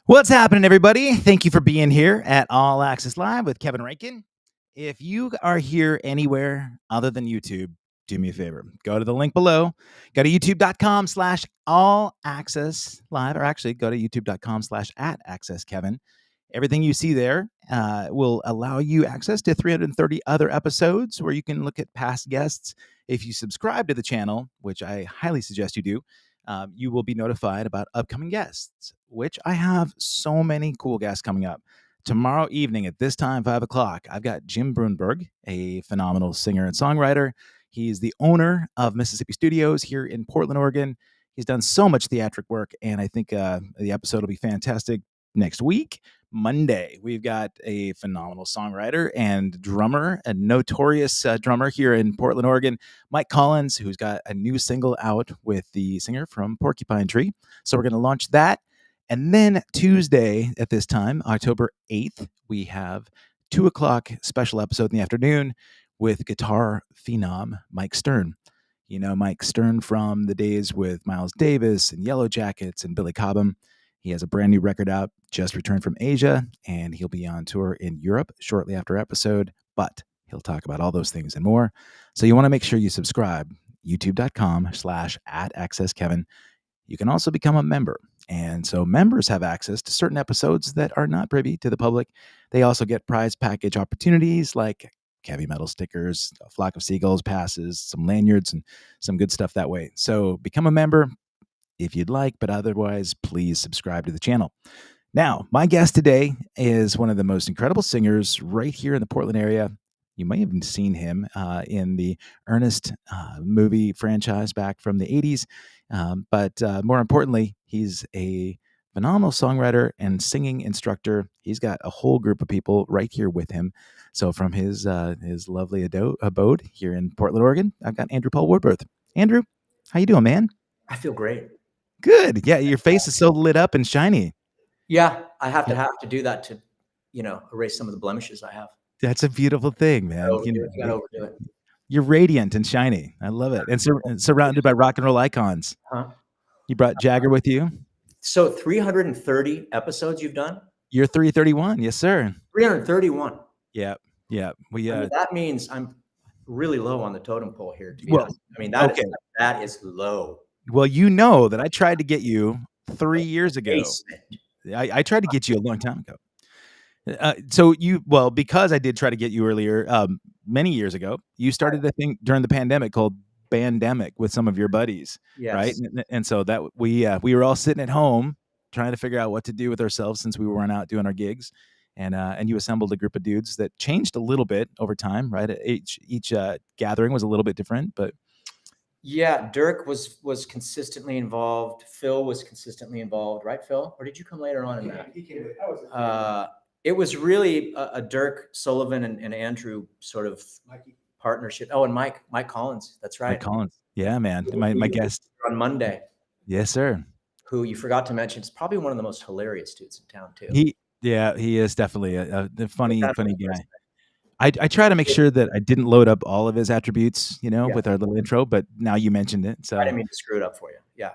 What's happening, everybody? Thank you for being here at All Access Live with Kevin Rankin. If you are here anywhere other than YouTube, do me a favor. Go to the link below. Go to youtube.com/all access live, or actually go to youtube.com/@accesskevin. Everything you see there will allow you access to 330 other episodes where you can look at past guests. If you subscribe to the channel, which I highly suggest you do, you will be notified about upcoming guests, which I have so many cool guests coming up. Tomorrow evening at this time, 5 o'clock, I've got Jim Brunberg, a phenomenal singer and songwriter. He's the owner of Mississippi Studios here in Portland, Oregon. He's done so much theatric work, and I think the episode will be fantastic. Next week, Monday, we've got a phenomenal songwriter and drummer, a notorious drummer here in Portland, Oregon, Mike Collins, who's got a new single out with the singer from Porcupine Tree. So we're going to launch that. And then Tuesday at this time, October 8th, we have 2 o'clock special episode in the afternoon with guitar phenom Mike Stern. You know Mike Stern from the days with Miles Davis and Yellow Jackets and Billy Cobham. He has a brand new record out, just returned from Asia, and he'll be on tour in Europe shortly after episode, but he'll talk about all those things and more. So you want to make sure you subscribe, youtube.com/@accesskevin. You can also become a member. And so members have access to certain episodes that are not privy to the public. They also get prize package opportunities like heavy metal stickers, a flock of seagulls passes, some lanyards, and some good stuff that way. So become a member if you'd like, but otherwise, please subscribe to the channel. Now, my guest today is one of the most incredible singers right here in the Portland area. You may have even seen him in the Ernest movie franchise back from the 80s. But more importantly, he's a phenomenal songwriter and singing instructor. He's got a whole group of people right here with him. So from his lovely abode here in Portland, Oregon, I've got Andrew Paul Woodworth. Andrew, how you doing, man? I feel great. Good. Yeah, your face is so lit up and shiny. Yeah, I have to do that to, erase some of the blemishes I have. That's a beautiful thing, man. You gotta overdo it. You're radiant and shiny. I love it. And surrounded by rock and roll icons. Huh? You brought Jagger with you? So 330 episodes you've done? You're 331. Yes, sir. 331. Yeah. Yeah. That means I'm really low on the totem pole here, to be Well, honest. I mean, that is low. Well, you know that I tried to get you 3 years ago. I tried to get you a long time ago. Because I did try to get you earlier, many years ago, you started a thing during the pandemic called Bandemic with some of your buddies, Yes. right? And so that we were all sitting at home trying to figure out what to do with ourselves since we weren't out doing our gigs. And you assembled a group of dudes that changed a little bit over time, right? Each gathering was a little bit different, but yeah, Dirk was consistently involved. Phil was consistently involved, right, Phil? Or did you come later on in that? He came later. It was really a Dirk, Sullivan, and Andrew sort of partnership. Oh, and Mike Collins. That's right. Mike Collins. Yeah, man. My guest on Monday. Yes, sir. who you forgot to mention is probably one of the most hilarious dudes in town too. He is definitely a Put funny that on funny his guy. resume. I try to make sure that I didn't load up all of his attributes, Yeah, with our little intro, but now you mentioned it, I so didn't mean to screw it up for you. Yeah.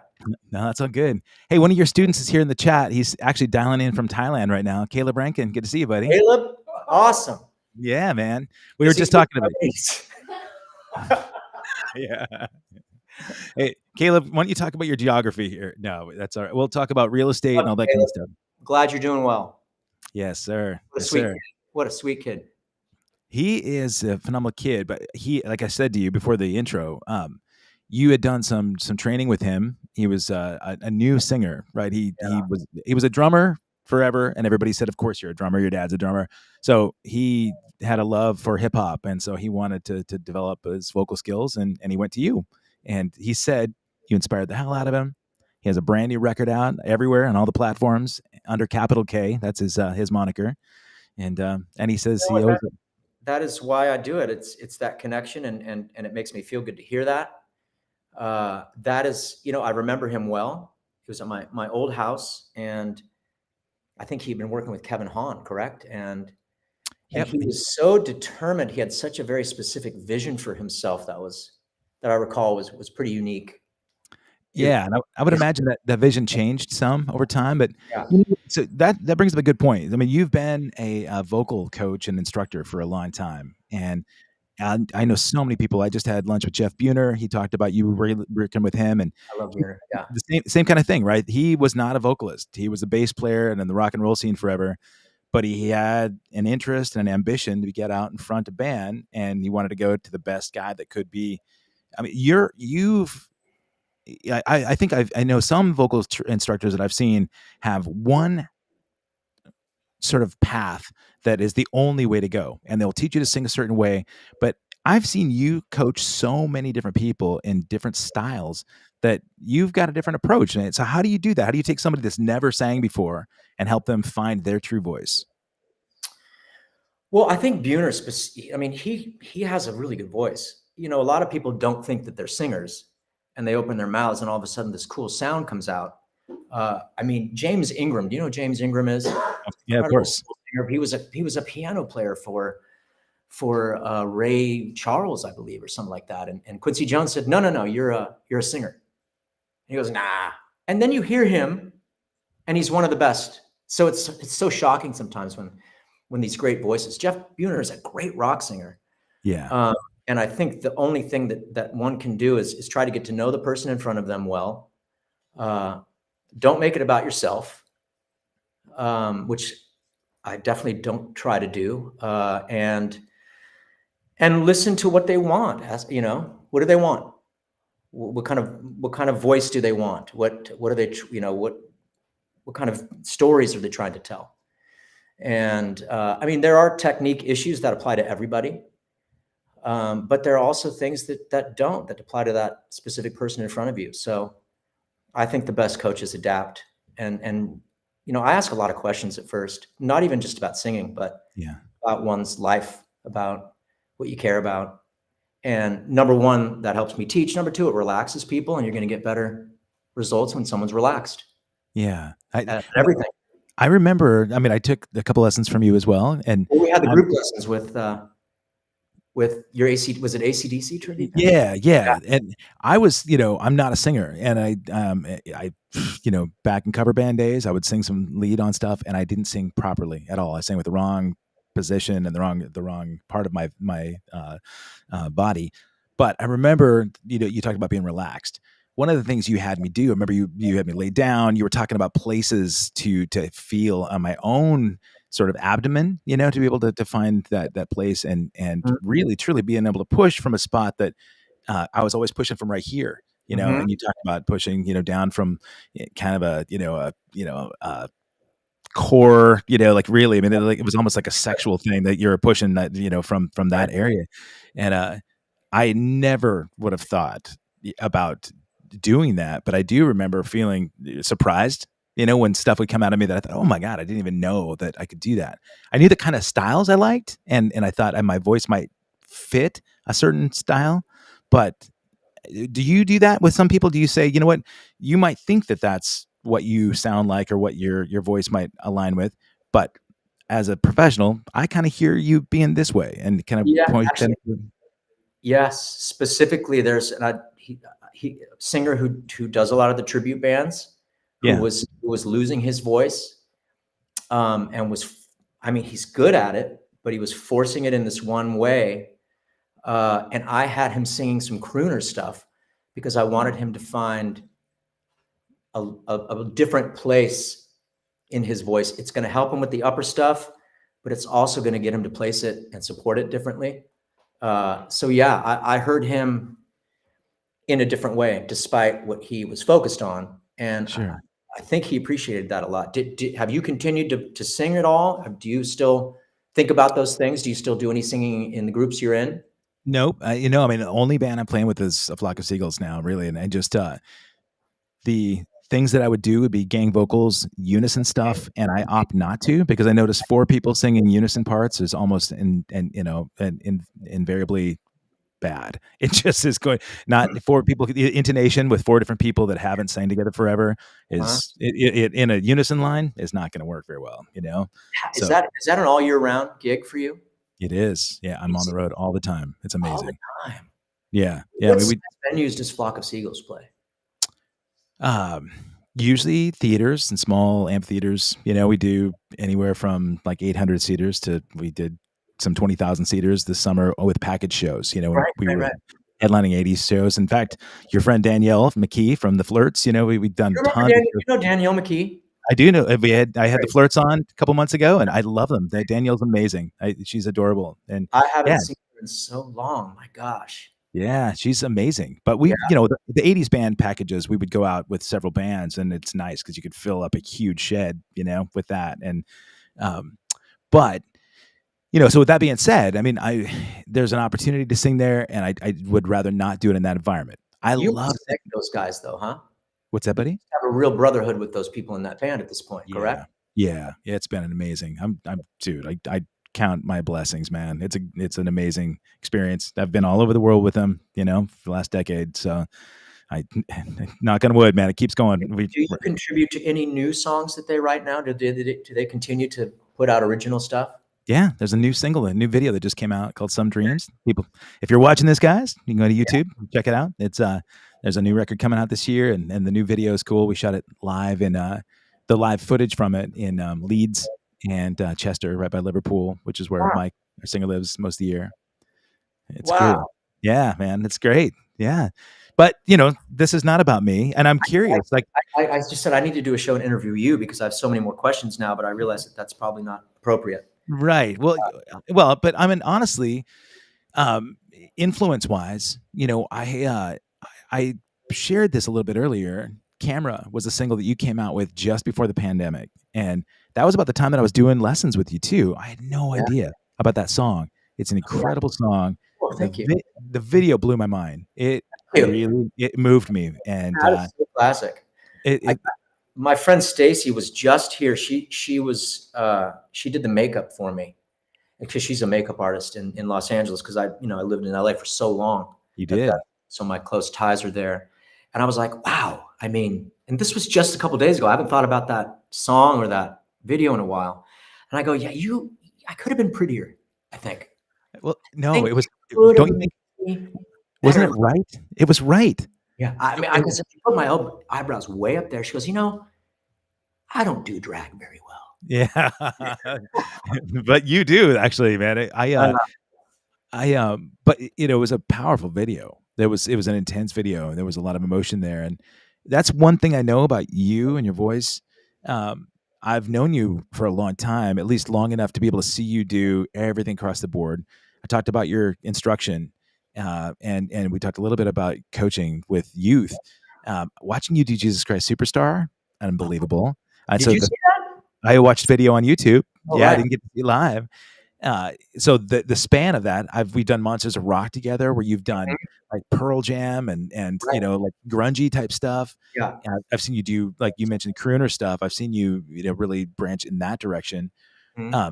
no, that's all good. Hey, one of your students is here in the chat. He's actually dialing in from Thailand right now. Caleb Rankin, good to see you, buddy. Caleb, awesome. Yeah, man. We were Is he just talking about Vietnamese? yeah. Hey, Caleb, why don't you talk about your geography here? No, that's all right. We'll talk about real estate and all that kind of stuff. Glad you're doing well. Yes, sir. What a Yes, sweet sir. kid. What a sweet kid. He is a phenomenal kid, but he, like I said to you before the intro, you had done some training with him. He was a new singer, right? He was a drummer forever, and everybody said, "Of course, you're a drummer. Your dad's a drummer." So he had a love for hip hop, and so he wanted to develop his vocal skills, and he went to you. And he said you inspired the hell out of him. He has a brand new record out everywhere on all the platforms under capital K. That's his moniker. And he says You know he what, owes. that is why I do it. It's that connection, and it makes me feel good to hear that. That is, I remember him well. He was at my old house, and I think he'd been working with Kevin Hahn, correct? And Yep. he was so determined. He had such a very specific vision for himself that I recall was pretty unique. Yeah, and I would imagine that vision changed some over time, but Yeah. so that brings up a good point. I mean, you've been a vocal coach and instructor for a long time, and I know so many people. I just had lunch with Jeff Buhner. He talked about you working with him, and I love Buhner. Yeah. the same kind of thing, right? He was not a vocalist. He was a bass player and in the rock and roll scene forever, but he had an interest and an ambition to get out in front of band, and he wanted to go to the best guy that could be. I mean, I think I know some vocal instructors that I've seen have one sort of path that is the only way to go, and they'll teach you to sing a certain way. But I've seen you coach so many different people in different styles that you've got a different approach. And so how do you do that? How do you take somebody that's never sang before and help them find their true voice? Well, I think Buhner, I mean, he has a really good voice. A lot of people don't think that they're singers, and they open their mouths, and all of a sudden this cool sound comes out. I mean, James Ingram. Do you know who James Ingram is? Yeah, of course. He was a piano player for Ray Charles, I believe, or something like that. And Quincy Jones said, "No, you're a singer." And he goes, "Nah." And then you hear him, and he's one of the best. So it's so shocking sometimes when these great voices. Jeff Buhner is a great rock singer. Yeah. And I think the only thing that one can do is try to get to know the person in front of them well. Don't make it about yourself, which I definitely don't try to do. And listen to what they want. Ask, what do they want? What kind of voice do they want? What are they? What kind of stories are they trying to tell? And I mean, there are technique issues that apply to everybody. But there are also things that apply to that specific person in front of you. So I think the best coaches adapt. And I ask a lot of questions at first, not even just about singing, but about one's life, about what you care about. And number one, that helps me teach. Number two, it relaxes people, and you're going to get better results when someone's relaxed. Yeah. Everything. I remember, I mean, I took a couple lessons from you as well. And we had the group lessons with your was it AC/DC Trinity? Yeah. And I was, I'm not a singer, and I back in cover band days, I would sing some lead on stuff, and I didn't sing properly at all. I sang with the wrong position and the wrong part of my body. But I remember, you talked about being relaxed. One of the things you had me do, I remember you had me lay down. You were talking about places to feel on my own sort of abdomen, to be able to find that place and really truly being able to push from a spot that I was always pushing from right here, and you talked about pushing, down from kind of a core, like really, I mean, it was almost like a sexual thing that you're pushing that, from that area. And I never would have thought about doing that, but I do remember feeling surprised, when stuff would come out of me that I thought, oh my God, I didn't even know that I could do that. I knew the kind of styles I liked, and I thought my voice might fit a certain style. But do you do that with some people? Do you say, you know what, you might think that that's what you sound like or what your voice might align with. But as a professional, I kind of hear you being this way and kind of Yeah, point actually, yes. Specifically, there's he singer who does a lot of the tribute bands who yeah, was losing his voice, and was, I mean, he's good at it, but he was forcing it in this one way. And I had him singing some crooner stuff because I wanted him to find a different place in his voice. It's going to help him with the upper stuff, but it's also going to get him to place it and support it differently. So yeah, I heard him in a different way, despite what he was focused on. And sure. I think he appreciated that a lot. Have you continued to sing at all? Do you still think about those things? Do you still do any singing in the groups you're in? Nope. I mean, the only band I'm playing with is A Flock of Seagulls now, really. And I just, the things that I would do would be gang vocals, unison stuff. And I opt not to because I notice 4 people singing unison parts is almost, invariably bad. It just is going, not 4 people, the intonation with 4 different people that haven't sang together forever is it in a unison line is not going to work very well, Is So that an all year round gig for you? it is. Yeah. I'm on the road all the time. It's All the amazing. time. Yeah. Yeah. I What mean, venues does Flock of Seagulls play? Um, usually theaters and small amphitheaters. We do anywhere from like 800 seaters to we did some 20,000 seaters this summer with package shows. When we were headlining 80s shows. In fact, your friend Danielle McKee from the Flirts. We've done tons. You know Danielle McKee? I do know. I had the Flirts on a couple months ago, and I love them. Danielle's amazing. She's adorable, and I haven't yeah. seen her in so long. My gosh. Yeah, she's amazing. But we, the 80s band packages, we would go out with several bands, and it's nice because you could fill up a huge shed, with that. And, but, so with that being said, I mean, there's an opportunity to sing there, and I would rather not do it in that environment. You love respect those guys, though, huh? What's that, buddy? You have a real brotherhood with those people in that band at this point, correct? Yeah, it's been an amazing. Dude, I count my blessings, man. It's an amazing experience. I've been all over the world with them, for the last decade. So I knock on wood, man. It keeps going. Do you contribute to any new songs that they write now? Do they continue to put out original stuff? Yeah, there's a new single, a new video that just came out called "Some Dreams." People, if you're watching this, guys, you can go to YouTube, check it out. It's there's a new record coming out this year, and the new video is cool. We shot it live in the live footage from it in Leeds and Chester, right by Liverpool, which is where Mike, our singer, lives most of the year. It's cool. Yeah, man, it's great. Yeah, but this is not about me, and I'm curious. I just said I need to do a show and interview you because I have so many more questions now, but I realize that that's probably not appropriate. Right. Well, but I mean, honestly, influence-wise, I shared this a little bit earlier. Camera was a single that you came out with just before the pandemic, and that was about the time that I was doing lessons with you too. I had no idea about that song. It's an incredible song. Oh, thank you. The video blew my mind. It moved me, and that is so classic. My friend Stacy was just here. She did the makeup for me because she's a makeup artist in Los Angeles. Because I lived in LA for so long. You did. So my close ties are there, and I was like, wow. I mean, and this was just a couple of days ago. I haven't thought about that song or that video in a while. And I go, yeah, I could have been prettier, I think. Well, no, it was. Don't you think? Wasn't it right? It was right. Yeah. I mean, I put my eyebrows way up there. She goes, I don't do drag very well. Yeah. But you do actually, man. But it was a powerful video. It was an intense video. There was a lot of emotion there. And that's one thing I know about you and your voice. I've known you for a long time, at least long enough to be able to see you do everything across the board. I talked about your instruction, and we talked a little bit about coaching with youth. Watching you do Jesus Christ Superstar, unbelievable. Did you see that? I watched video on YouTube. Oh, yeah, right. I didn't get to see live. So the span of that, we've done Monsters of Rock together, where you've done like Pearl Jam and Right. Like grungy type stuff. Yeah. I've seen you do, like you mentioned, crooner stuff. I've seen you really branch in that direction.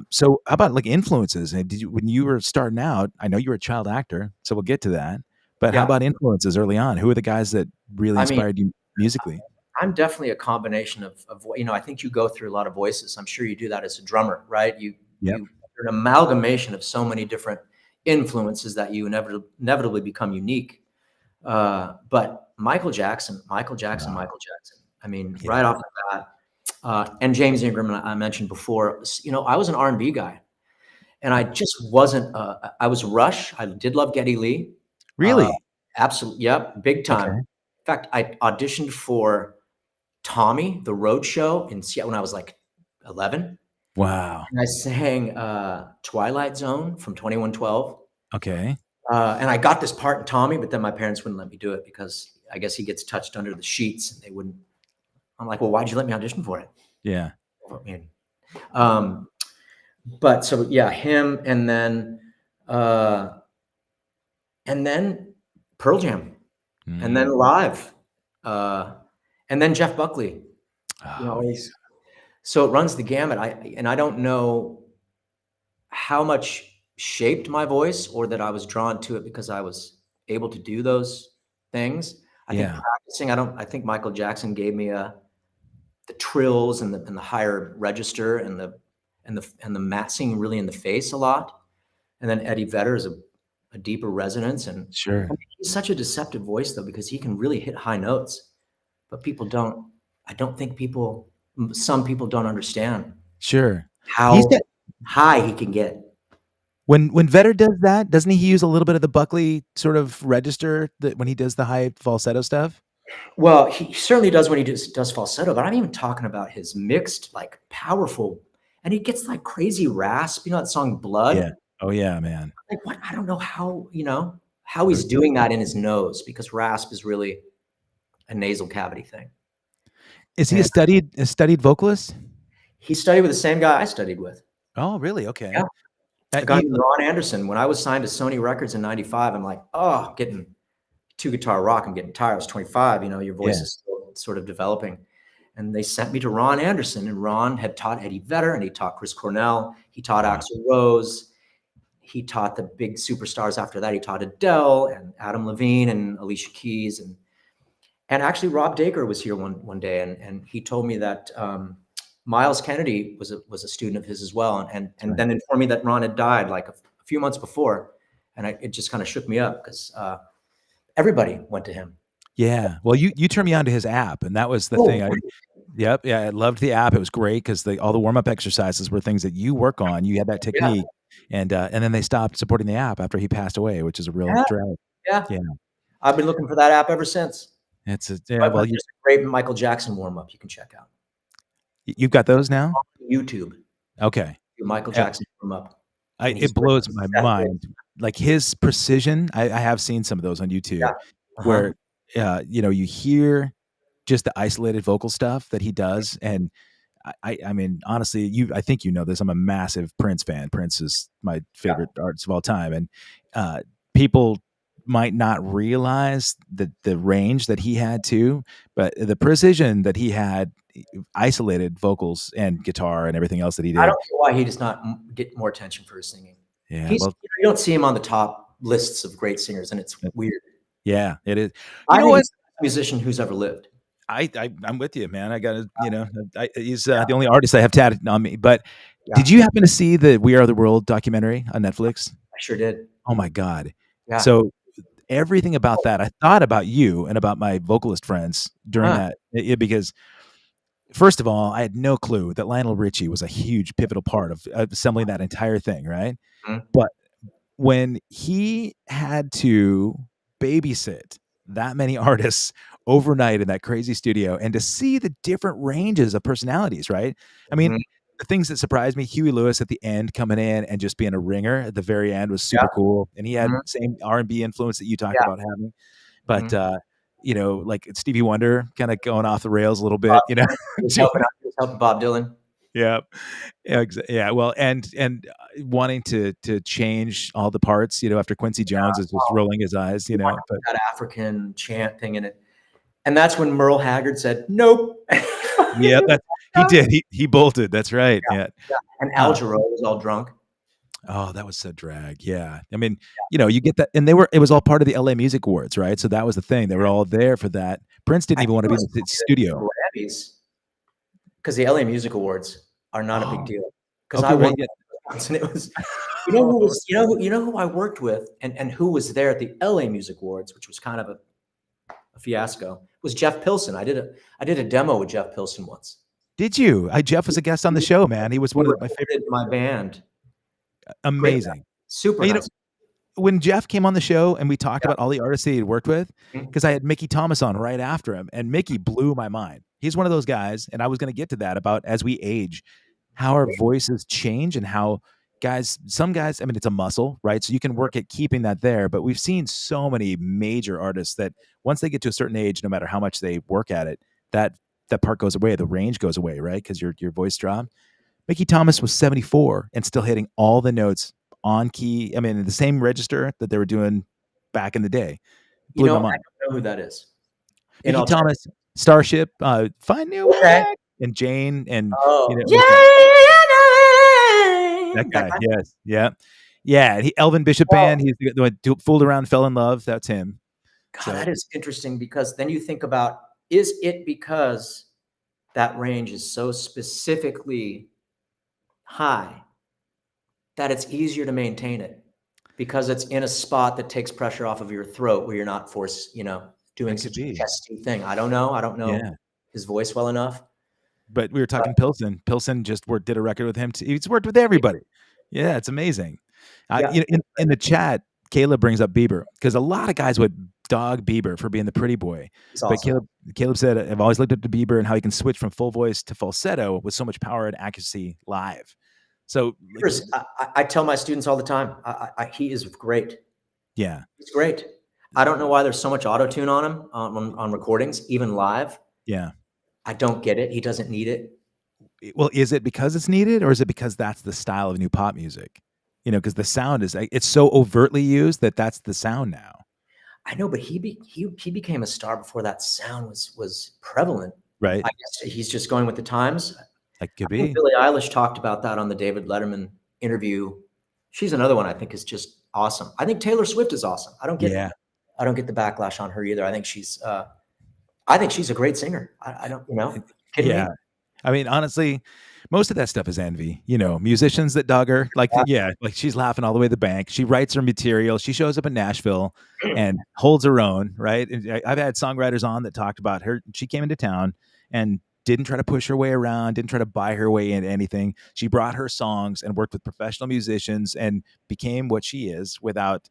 So how about like influences? And when you were starting out, I know you were a child actor, so we'll get to that. But how about influences early on? Who are the guys that really inspired you musically? I'm definitely a combination of, I think you go through a lot of voices. I'm sure you do that as a drummer, right? You're an amalgamation of so many different influences that you inevitably become unique. But Michael Jackson. I mean, right off the bat, and James Ingram, I mentioned before, I was an R&B guy, and I just wasn't, I was Rush. I did love Geddy Lee. Really? Absolutely. Yep. Big time. Okay. In fact, I auditioned for Tommy, the Road Show in Seattle when I was like 11. Wow. And I sang Twilight Zone from 2112. Okay. And I got this part in Tommy, but then my parents wouldn't let me do it because I guess he gets touched under the sheets and they wouldn't. I'm like, well, why'd you let me audition for it? Yeah. I mean, but so yeah, him and then Pearl Jam and then Live and then Jeff Buckley. So it runs the gamut. I don't know how much shaped my voice or that I was drawn to it because I was able to do those things. I think practicing, I think Michael Jackson gave me the trills and the higher register and the massing really in the face a lot. And then Eddie Vedder is a deeper resonance. And sure. I mean, he's such a deceptive voice though, because he can really hit high notes, but some people don't understand how high he can get. When Vedder does that, doesn't he use a little bit of the Buckley sort of register that when he does the high falsetto stuff? Well, he certainly does when he does falsetto, but I'm even talking about his mixed, like powerful, and he gets like crazy rasp. You know that song Blood? Yeah. Oh yeah, man. Like what? I don't know how he's doing that in his nose, because rasp is really a nasal cavity thing. Is he a studied vocalist? He studied with the same guy I studied with. Oh, really? Okay. Yeah. A guy named Ron Anderson. When I was signed to Sony Records in '95, I'm like, oh, getting two-guitar rock, I'm getting tired. I was 25, your voice is still sort of developing. And they sent me to Ron Anderson, and Ron had taught Eddie Vedder, and he taught Chris Cornell. He taught Axl Rose. He taught the big superstars after that. He taught Adele and Adam Levine and Alicia Keys. And actually Rob Dacre was here one day, and he told me that Miles Kennedy was a student of his as well. And then informed me that Ron had died like a few months before. And it just kind of shook me up because everybody went to him. Yeah. Well, you turned me on to his app, and that was the thing. I loved the app. It was great because all the warm-up exercises were things that you work on. You had that technique, and then they stopped supporting the app after he passed away, which is a real drag. Yeah. I've been looking for that app ever since. It's a great Michael Jackson warm-up you can check out. You've got those now? On YouTube. Okay. Michael Jackson warm-up. It blows my mind. Like his precision. I have seen some of those on YouTube where you hear just the isolated vocal stuff that he does. And I mean, honestly, I think you know this. I'm a massive Prince fan. Prince is my favorite artist of all time. And people might not realize the range that he had too, but the precision that he had, isolated vocals and guitar and everything else that he did. I don't know why he does not get more attention for his singing. Yeah, you don't see him on the top lists of great singers, and it's weird. Yeah, it is. I think he's the best musician who's ever lived. I'm with you, man. I got to, he's the only artist I have tatted on me. But did you happen to see the We Are the World documentary on Netflix? I sure did. Oh my God. Yeah. So everything about that, I thought about you and about my vocalist friends during that, because first of all, I had no clue that Lionel Richie was a huge pivotal part of assembling that entire thing, right? Mm-hmm. But when he had to babysit that many artists overnight in that crazy studio and to see the different ranges of personalities, right? I mean, the things that surprised me, Huey Lewis at the end coming in and just being a ringer at the very end was super cool. And he had the same R&B influence that you talked about having. But, like Stevie Wonder kind of going off the rails a little bit, helping Bob Dylan. Yeah. Yeah. Well, and wanting to change all the parts, after Quincy Jones is just rolling his eyes, but that African chant thing in it. And that's when Merle Haggard said, nope. Yeah, he did. He bolted. That's right. Yeah. And Al Jarreau was all drunk. Oh, that was so drag. Yeah. I mean, you get that, and it was all part of the LA Music Awards, right? So that was the thing. They were all there for that. Prince didn't I even think want to it be in was the probably studio. the Grammys, because the LA Music Awards are not a big Oh, deal. Because I okay. won Wait, yeah. once, and it was, you know who I worked with, and who was there at the LA Music Awards, which was kind of a fiasco, was Jeff Pilson. I did a demo with Jeff Pilson once. Did you? Jeff was a guest on the show, man. He was He one of my favorite. recorded my band. Great guy, Amazing. super And, nice. when Jeff came on the show and we talked Yeah. about all the artists he had worked with, Mhm. because I had Mickey Thomas on right after him, and Mickey blew my mind. He's one of those guys, and I was going to get to that about as we age, how our voices change and how some guys, I mean, it's a muscle, right? So you can work at keeping that there, but we've seen so many major artists that once they get to a certain age, no matter how much they work at it, that part goes away, the range goes away, right? Because your voice dropped. Mickey Thomas was 74 and still hitting all the notes on key. I mean, in the same register that they were doing back in the day. Blew my I mind. don't know who that is. And Mickey I'll check. Thomas, Starship, Find New Way Okay. Back, and Jane, and Oh, it was that that guy. guy. Yes, yeah, yeah. And Elvin Bishop Well, Band. He's the one who fooled around, fell in love. That's him. God, So that is interesting, because then you think about, is it because that range is so specifically high that it's easier to maintain it because it's in a spot that takes pressure off of your throat where you're not doing that could such a be. chesty thing. I don't know. I don't know Yeah. his voice well enough. But we were talking Pilsen. Pilsen just did a record with him. He's worked with everybody. Yeah, it's amazing. Yeah. In the chat, Caleb brings up Bieber because a lot of guys would dog Bieber for being the pretty boy. He's But awesome. Caleb said, I've always looked up to Bieber and how he can switch from full voice to falsetto with so much power and accuracy live. So, I tell my students all the time, he is great. yeah. He's great. I don't know why there's so much auto-tune on him on recordings, even live. Yeah. I don't get it. He doesn't need it. Well, is it because it's needed, or is it because that's the style of new pop music? Because the sound it's so overtly used that's the sound now. I know, but he became a star before that sound was prevalent. Right. I guess he's just going with the times. That could I think be. Billie Eilish talked about that on the David Letterman interview. She's another one I think is just awesome. I think Taylor Swift is awesome. I don't get the backlash on her either. I think she's a great singer. I don't, kidding me? I mean, honestly, most of that stuff is envy. Musicians that dug her, like she's laughing all the way to the bank. She writes her material. She shows up in Nashville and holds her own, right? And I've had songwriters on that talked about her. She came into town and didn't try to push her way around, didn't try to buy her way into anything. She brought her songs and worked with professional musicians and became what she is without,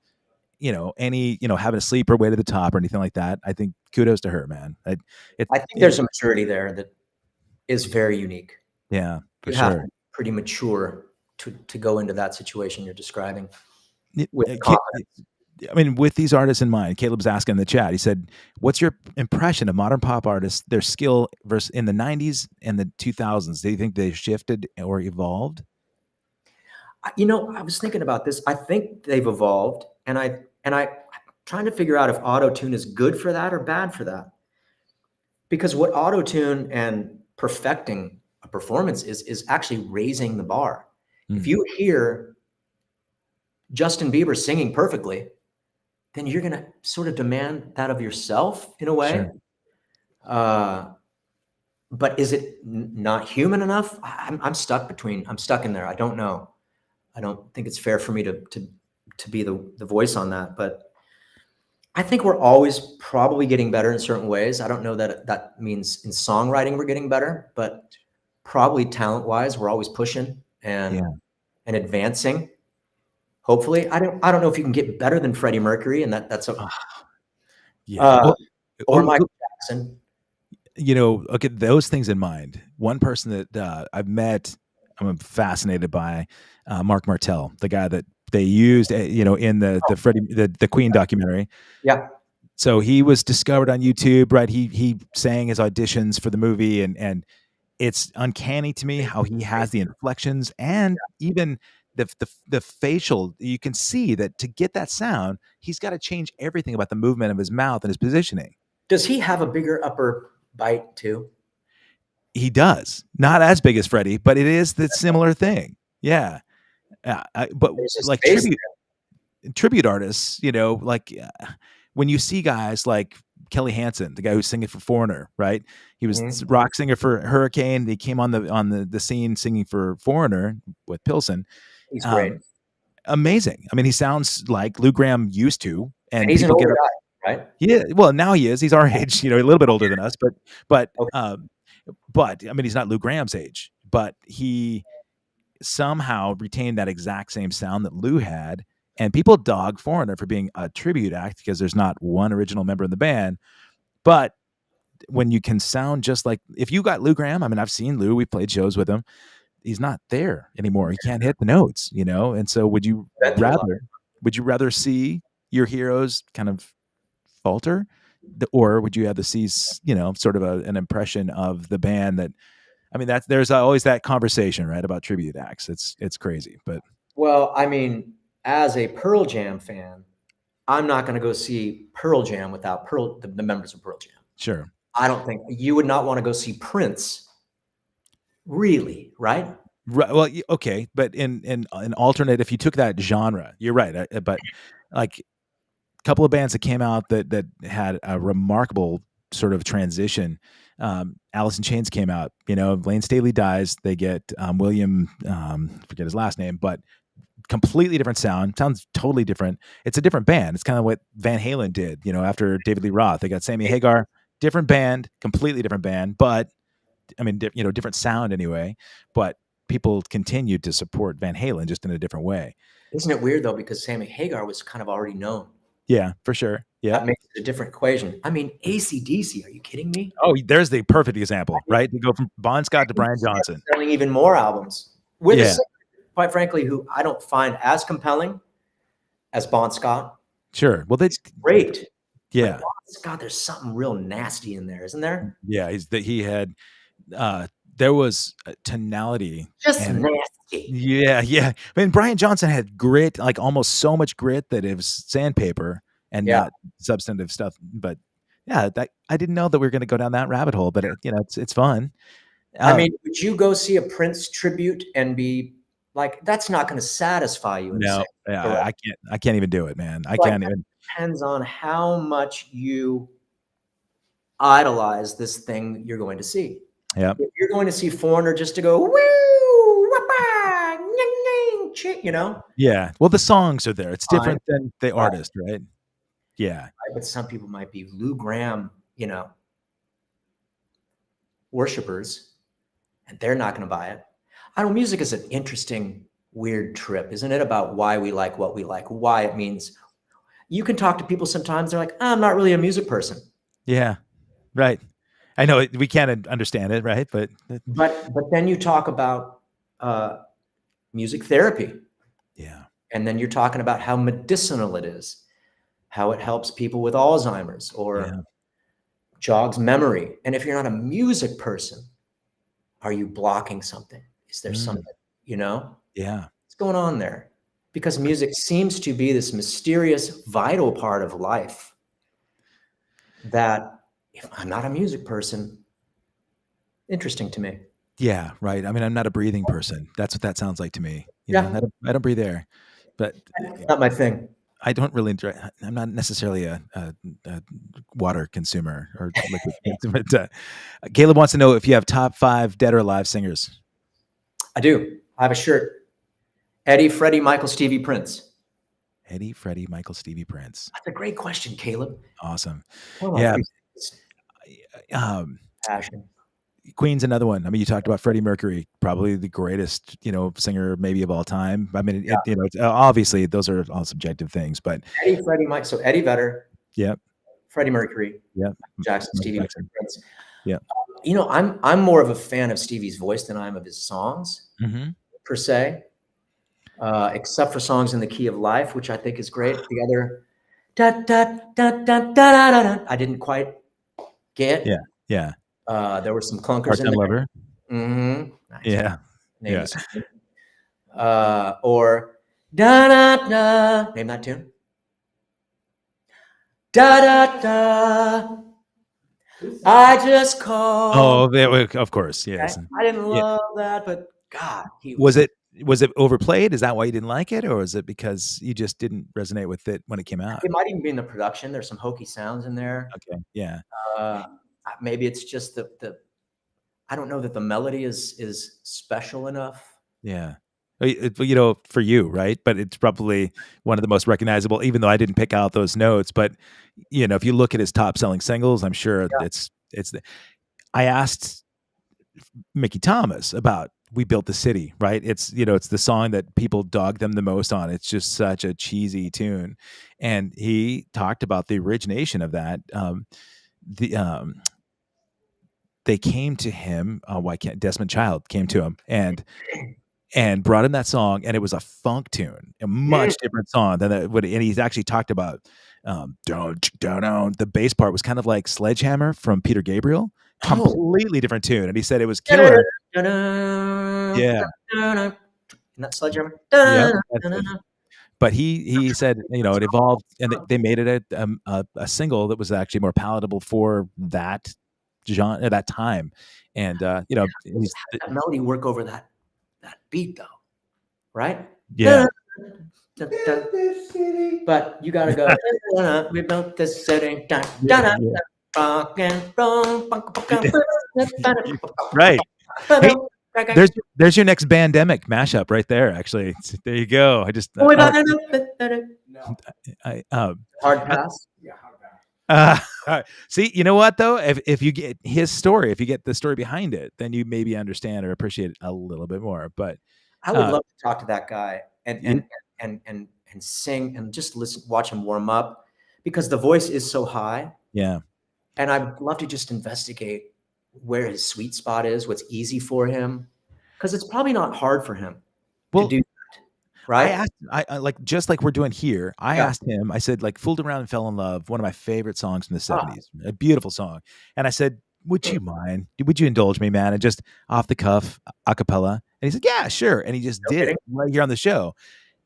any, having to sleep her way to the top or anything like that. I think kudos to her, man. I think there's a maturity there that is very unique. Yeah, for You sure. have to be pretty mature to go into that situation you're describing with Ca- confidence. I mean, with these artists in mind, Caleb's asking in the chat. He said, "What's your impression of modern pop artists? Their skill versus in the '90s and the 2000s? Do you think they shifted or evolved?" I was thinking about this. I think they've evolved, and I'm trying to figure out if auto-tune is good for that or bad for that. Because what auto-tune and perfecting a performance is actually raising the bar. If you hear Justin Bieber singing perfectly, then you're going to sort of demand that of yourself in a way. Sure. But is it not human enough? I'm stuck in there. I don't know. I don't think it's fair for me to be the voice on that, but I think we're always probably getting better in certain ways. I don't know that means in songwriting we're getting better, but probably talent-wise we're always pushing and advancing. Hopefully, I don't know if you can get better than Freddie Mercury, and that's a or Michael Jackson. Okay, those things in mind. One person that I've met, I'm fascinated by, Mark Martell, the guy that they used, in the Freddie the Queen documentary. Yeah. So he was discovered on YouTube, right? He sang his auditions for the movie, and it's uncanny to me how he has the inflections and even the facial. You can see that to get that sound, he's got to change everything about the movement of his mouth and his positioning. Does he have a bigger upper bite too? He does. Not as big as Freddie, but it is the similar thing. Yeah. But There's this like bass. tribute artists, like when you see guys like Kelly Hansen, the guy who's singing for Foreigner, right? He was Mhm. rock singer for Hurricane. He came on the scene singing for Foreigner with Pilsen. He's great. Um, Amazing. I mean, he sounds like Lou Gramm used to, And and he's an people get older up. guy, right? Yeah, well, now he is. He's our age, a little bit older than us, but Okay. but I mean, he's not Lou Gramm's age, but he somehow retained that exact same sound that Lou had. And people dog Foreigner for being a tribute act because there's not one original member in the band. But when you can sound just like, if you got Lou Gramm, I mean, I've seen Lou, we played shows with him. He's not there anymore. He can't hit the notes, And so Been through a lot. would you rather see your heroes kind of falter, or would you have to see, sort of an impression of the band that, I mean, there's always that conversation, right, about tribute acts. It's crazy, but Well, I mean, as a Pearl Jam fan, I'm not going to go see Pearl Jam without the members of Pearl Jam. sure. I don't think you would not want to go see Prince, really, right? Right. Well, okay, but in an alternate, if you took that genre, you're right. But like a couple of bands that came out that had a remarkable sort of transition. Alice in Chains came out. Lane Staley dies. They get William, forget his last name, but completely different sound. Sounds totally different. It's a different band. It's kind of what Van Halen did. After David Lee Roth, they got Sammy Hagar. Different band, completely different band, but I mean, different sound anyway. But people continued to support Van Halen just in a different way. Isn't it weird though? Because Sammy Hagar was kind of already known. Yeah, for sure. Yeah. That makes it a different equation. I mean, AC/DC, are you kidding me? Oh, there's the perfect example, right? You go from Bon Scott to Brian Start Johnson. selling even more albums with a Yeah. singer, quite frankly, who I don't find as compelling as Bon Scott. Sure. Well, It's great. Yeah. But Bon Scott, there's something real nasty in there, isn't there? Yeah. He had, there was a tonality. Just and nasty. Yeah. Yeah. I mean, Brian Johnson had grit, like almost so much grit that it was sandpaper and Yeah. not substantive stuff. But yeah, I didn't know that we were going to go down that rabbit hole, but it's fun. I mean, would you go see a Prince tribute and be like, that's not going to satisfy you? No, yeah, I can't even do it, man. I Like, can't even. depends on how much you idolize this thing you're going to see. Yeah. If you're going to see Foreigner just to go, woo, wah-bah, ning, ning, Yeah. Well, the songs are there. It's different than the artist, right? Yeah. But some people might be Lou Gramm, worshipers, and they're not going to buy it. I know music is an interesting, weird trip, isn't it? About why we like what we like, why it means. You can talk to people sometimes, they're like, I'm not really a music person. Yeah. Right. I know we can't understand it, right? But then you talk about music therapy. Yeah. And then you're talking about how medicinal it is, how it helps people with Alzheimer's or jogs memory. And if you're not a music person, are you blocking something? Is there something, Yeah. What's going on there? Because music seems to be this mysterious, vital part of life that if I'm not a music person, interesting to me. Yeah. Right. I mean, I'm not a breathing person. That's what that sounds like to me. Yeah. I don't breathe air, but Not my thing. I don't really enjoy. I'm not necessarily a water consumer or liquid. But Caleb wants to know if you have top 5 dead or alive singers. I do. I have a shirt. Eddie, Freddie, Michael, Stevie, Prince. Eddie, Freddie, Michael, Stevie, Prince. That's a great question, Caleb. Awesome. Oh, Yeah. Passion. Queen's another one. I mean, you talked about Freddie Mercury, probably the greatest, singer maybe of all time. I mean, it's, obviously those are all subjective things, but Eddie, Freddie, Mike. So Eddie Vedder. Yep. Freddie Mercury. Yep. Jackson, Stevie, Prince. Yeah. I'm more of a fan of Stevie's voice than I am of his songs per se, except for songs in the key of life, which I think is great. The other da da da da da da da. I didn't quite get. Yeah. Yeah. There were some clunkers in there. Lover. Nice. Yeah. Name or da da da. Name that tune. Da da da. I just called. Oh, of course. Yes. I didn't love that, but God, was it Was it overplayed? Is that why you didn't like it, or is it because you just didn't resonate with it when it came out? It might even be in the production. There's some hokey sounds in there. Okay, yeah, Uh, maybe it's just I don't know that the melody is special enough. yeah. For you, right? But it's probably one of the most recognizable, even though I didn't pick out those notes. But if you look at his top selling singles, I'm sure Yeah. it's. I asked Mickey Thomas about "We Built the City," right? It's the song that people dog them the most on. It's just such a cheesy tune, and he talked about the origination of that. The They came to him. Why can't Desmond Child came to him and brought him that song, and it was a funk tune, a much different song than that. And he's actually talked about don't. The bass part was kind of like Sledgehammer from Peter Gabriel, completely different tune, and he said it was killer. Yeah, And that Sledgehammer. yep. But he said it evolved, and they made it a single that was actually more palatable for that genre, that time, and How does that melody work over that beat though, right? yeah. But you gotta go. We built this city. Yeah. Right. Hey, there's your next Bandemic mashup right there. Actually, there you go. Hard pass. See, you know what though? If you get his story, if you get the story behind it, then you maybe understand or appreciate it a little bit more. But I would love to talk to that guy and sing and just listen, watch him warm up, because the voice is so high. Yeah. And I'd love to just investigate where his sweet spot is, what's easy for him, because it's probably not hard for him to do that, right? I like, just like we're doing here. I asked him. I said, like, "Fooled Around and Fell in Love," one of my favorite songs from the '70s, a beautiful song. And I said, "Would you mind? Would you indulge me, man?" And just off the cuff, a cappella. And he said, "Yeah, sure." And he just did it right here on the show.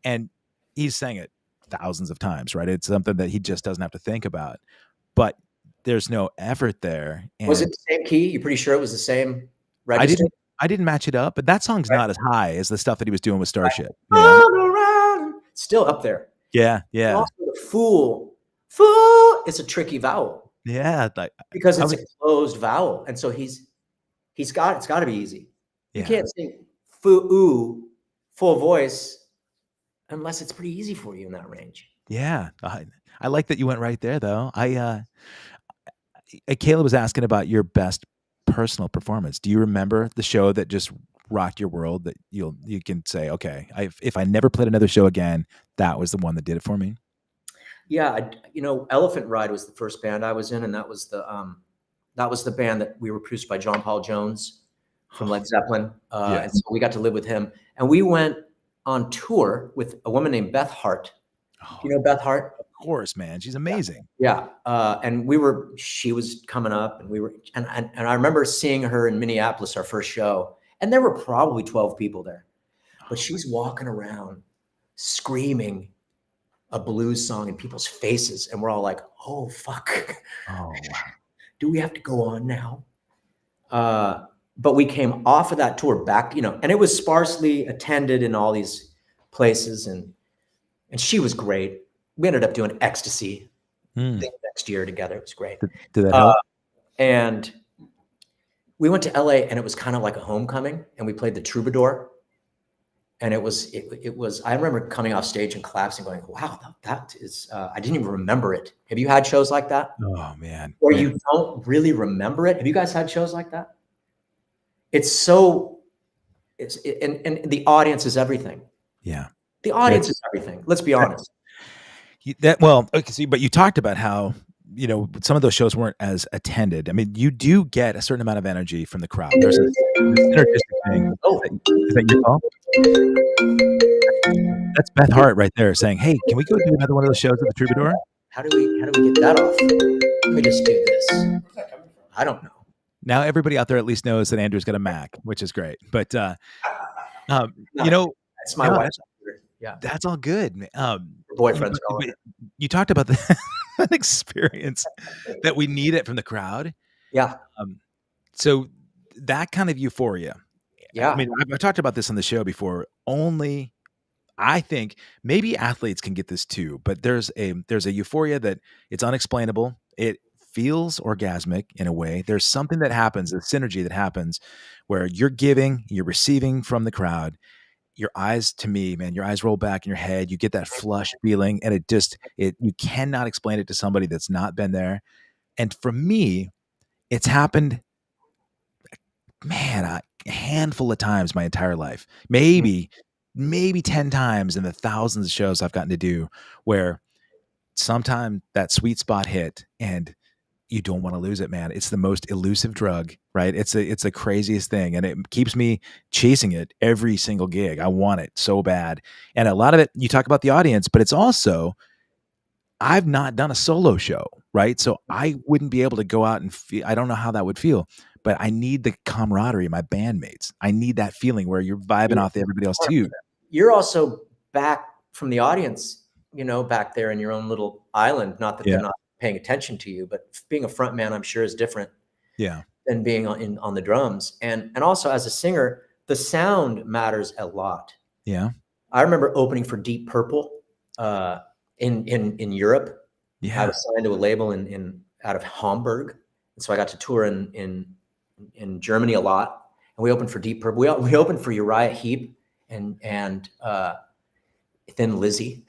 And he's sang it thousands of times, right? It's something that he just doesn't have to think about. But there's no effort there. And was it the same key? You're pretty sure it was the same register? I didn't match it up, but that song's not as high as the stuff that he was doing with Starship. Still up there. Yeah, yeah. Also, the fool, it's a tricky vowel. Yeah, because it's a closed vowel, and so it's got to be easy. You can't sing foo full voice unless it's pretty easy for you in that range. Yeah, I like that you went right there, though. Kayla was asking about your best personal performance. Do you remember the show that just rocked your world, that you can say, okay, if I never played another show again, that was the one that did it for me? Yeah, Elephant Ride was the first band I was in, and that was the band that we were produced by John Paul Jones from Led Zeppelin, and so we got to live with him, and we went on tour with a woman named Beth Hart. You know Beth Hart? Of course, man. She's amazing. Yeah. And she was coming up, and I remember seeing her in Minneapolis, our first show, and there were probably 12 people there, but she's walking around screaming a blues song in people's faces. And we're all like, oh, fuck. Oh, wow. Do we have to go on now? But we came off of that tour back, and it was sparsely attended in all these places. And she was great. We ended up doing Ecstasy next year together. It was great. Did that help? And we went to LA, and it was kind of like a homecoming, and we played the Troubadour. And it was, I remember coming off stage and collapsing, going, wow, that is, I didn't even remember it. Have you had shows like that? Oh, man. Or you don't really remember it? Have you guys had shows like that? And the audience is everything. Yeah. The audience is everything. Let's be honest. But you talked about how, some of those shows weren't as attended. I mean, you do get a certain amount of energy from the crowd. There's this synergistic thing. Oh, is that your call? That's Beth Hart right there saying, "Hey, can we go do another one of those shows at the Troubadour?" How do we get that off? Let me just do this. I don't know. Now everybody out there at least knows that Andrew's got a Mac, which is great. But it's my wife's. Yeah, that's all good. Boyfriend's you talked about that experience that we need it from the crowd. Yeah. So that kind of euphoria, Yeah. I mean, I've talked about this on the show before. Only I think maybe athletes can get this too, but there's a euphoria that it's unexplainable. It feels orgasmic in a way. There's something that happens, a synergy that happens where you're giving, you're receiving from the crowd. Your eyes, to me, man, your eyes roll back in your head. You get that flush feeling, and it you cannot explain it to somebody that's not been there. And for me, it's happened, man, a handful of times my entire life. Maybe 10 times in the thousands of shows I've gotten to do, where sometime that sweet spot hit and you don't want to lose it, man. It's the most elusive drug, right? It's the craziest thing, and it keeps me chasing it every single gig. I want it so bad. And a lot of it, you talk about the audience, but it's also, I've not done a solo show, right? So I wouldn't be able to go out and feel, I don't know how that would feel, but I need the camaraderie of my bandmates. I need that feeling where you're vibing off everybody else too. You're also back from the audience, back there in your own little island. Not that they're not paying attention to you, but being a front man, I'm sure, is different than being on the drums. And also as a singer, the sound matters a lot. Yeah. I remember opening for Deep Purple in Europe. Yeah. I was signed to a label out of Hamburg. And so I got to tour in Germany a lot. And we opened for Deep Purple. We opened for Uriah Heep and Thin Lizzy.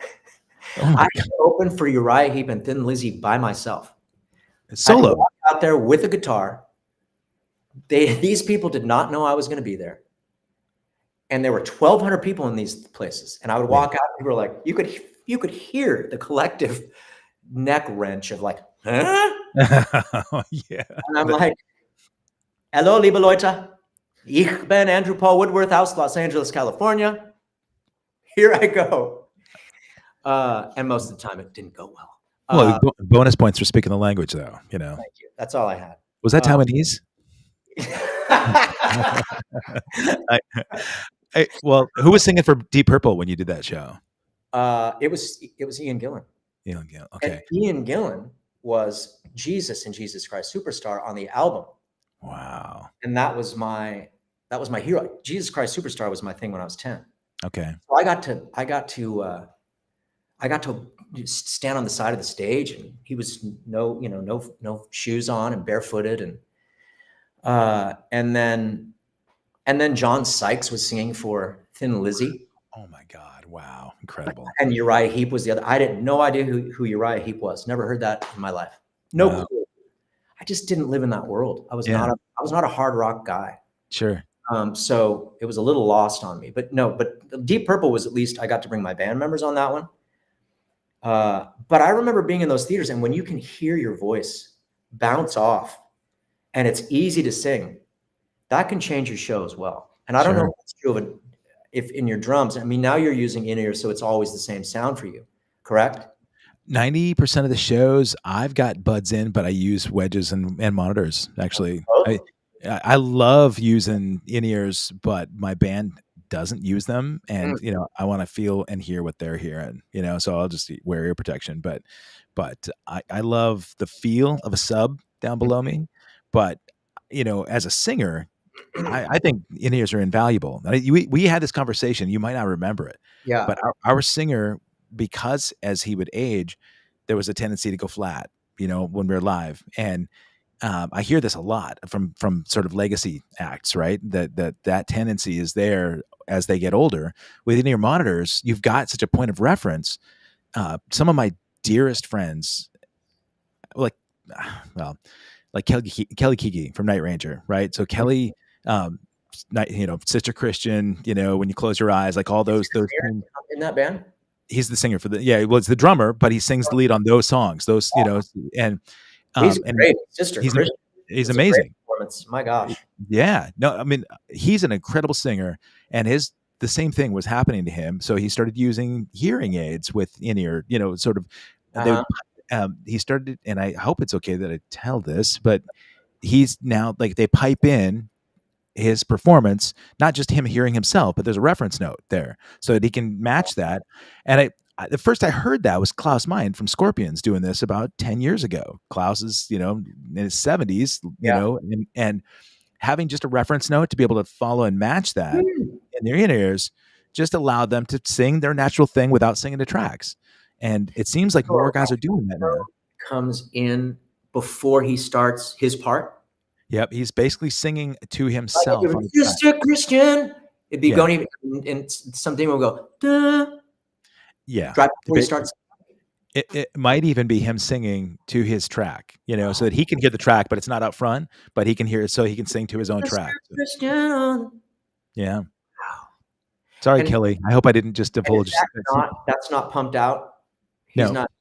Oh I opened for Uriah Heep and Thin Lizzy by myself. Solo. I walked out there with a guitar. These people did not know I was going to be there. And there were 1,200 people in these places. And I would walk out and people were like, you could hear the collective neck wrench of like, huh? Yeah. And I'm like, hello, liebe Leute. Ich bin Andrew Paul Woodworth aus Los Angeles, California. Here I go. And most of the time it didn't go well. Well, bonus points for speaking the language, though. Thank you. That's all I had. Was that Taiwanese? Well, who was singing for Deep Purple when you did that show? It was Ian Gillan. Ian Gillan. Okay. And Ian Gillan was Jesus and Jesus Christ Superstar on the album. Wow. And that was my hero. Jesus Christ Superstar was my thing when I was 10. Okay. So I got to stand on the side of the stage, and he was no shoes on and barefooted, and then John Sykes was singing for Thin Lizzy. Oh my God! Wow, incredible. And Uriah Heep was the other. I had no idea who Uriah Heep was. Never heard that in my life. No clue. I just didn't live in that world. I was not a hard rock guy. Sure. So it was a little lost on me. But Deep Purple was, at least I got to bring my band members on that one. But I remember being in those theaters, and when you can hear your voice bounce off and it's easy to sing, that can change your show as well. And I don't know if it's true if in your drums, I mean, now you're using in-ears, so it's always the same sound for you, correct? 90% of the shows I've got buds in, but I use wedges and monitors. Actually, I love using in-ears, but my band doesn't use them, and I want to feel and hear what they're hearing. So I'll just wear ear protection. But I love the feel of a sub down below me. But as a singer, I think in-ears are invaluable. We had this conversation. You might not remember it. Yeah. But our singer, because as he would age, there was a tendency to go flat, when we were live. And I hear this a lot from sort of legacy acts, right? That tendency is there as they get older. Within your monitors, you've got such a point of reference. Some of my dearest friends, like Kelly Kiki from Night Ranger, right? So Kelly, Sister Christian, when you close your eyes, like all those things. In that band? He's the singer for it's the drummer, but he sings the lead on those songs, and he's great. Sister Christian. He's amazing. My gosh. Yeah. No, I mean, he's an incredible singer, and the same thing was happening to him. So he started using hearing aids with in-ear, sort of, he started, and I hope it's okay that I tell this, but he's now like, they pipe in his performance, not just him hearing himself, but there's a reference note there so that he can match that. And the first I heard that was Klaus Meine from Scorpions doing this about 10 years ago. Klaus is, in his 70s, and having just a reference note to be able to follow and match that in their ears just allowed them to sing their natural thing without singing the tracks. And it seems like more guys are doing that now. Comes in before he starts his part. Yep, he's basically singing to himself. Like just a Christian. It'd be going even, and something will go, duh. Yeah. Right before he starts. It might even be him singing to his track, you know, so that he can hear the track, but it's not up front, but he can hear it so he can sing to his own track. Christian. Yeah. Sorry, Kelly. I hope I didn't just divulge. That's not pumped out. He's not,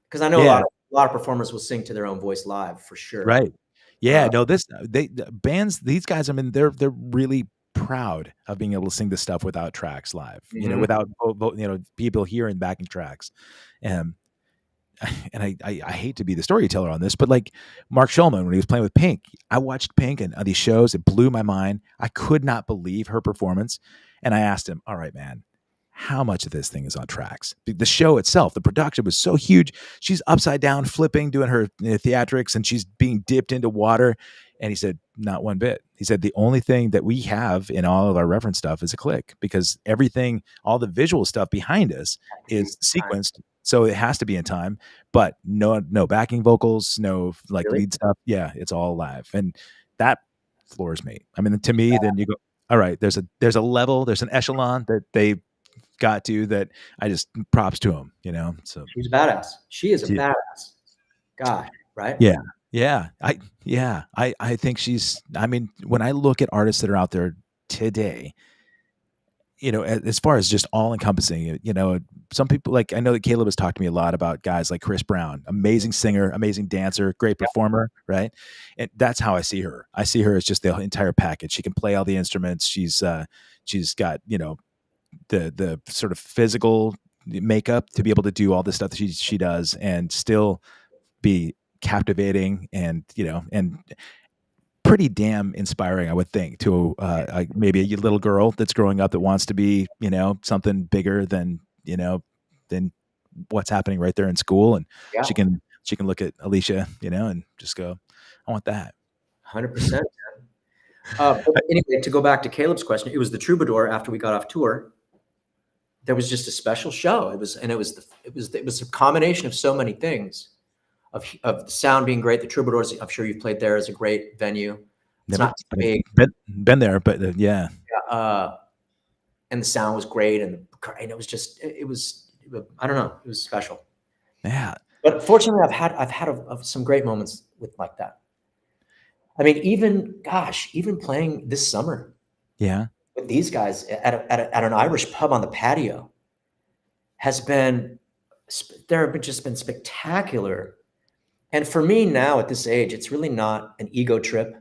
because I know a lot of performers will sing to their own voice live for sure. Right. Yeah. No, bands, these guys, I mean, they're really proud of being able to sing this stuff without tracks live, you know, without, you know, people hearing backing tracks. And I hate to be the storyteller on this, but like Mark Shulman, when he was playing with Pink, I watched Pink and these shows, it blew my mind. I could not believe her performance. And I asked him, all right, man, how much of this thing is on tracks? The show itself, the production was so huge. She's upside down, flipping, doing her theatrics, and she's being dipped into water. And he said, not one bit. He said, the only thing that we have in all of our reference stuff is a click, because everything, all the visual stuff behind us is sequenced. So it has to be in time, but no backing vocals, no like lead stuff. Yeah, it's all live. And that floors me. I mean, to me, then you go, all right, there's a level, there's an echelon that they got to, that I just props to him, you know. So she's a badass. She is a badass guy, right? Yeah. Yeah. I think she's, I mean, when I look at artists that are out there today, you know, as far as just all encompassing, you know, some people, like, I know that Caleb has talked to me a lot about guys like Chris Brown, amazing singer, amazing dancer, great performer, right? And that's how I see her. I see her as just the entire package. She can play all the instruments. She's got, you know, the sort of physical makeup to be able to do all the stuff that she does and still be captivating and, you know, and pretty damn inspiring, I would think, to maybe a little girl that's growing up that wants to be, you know, something bigger than, you know, than what's happening right there in school. And she can look at Alicia, you know, and just go, I want that. 100%. But anyway, to go back to Caleb's question, it was the Troubadour after we got off tour. There was just a special show. It was a combination of so many things. Of the sound being great, the Troubadours, I'm sure you've played there, is a great venue. It's not too big. Been there, but yeah. And the sound was great, and it was just, it was, I don't know, it was special. Yeah. But fortunately, I've had some great moments with like that. I mean, even playing this summer. Yeah. With these guys at an Irish pub on the patio there have just been spectacular. And for me now at this age, it's really not an ego trip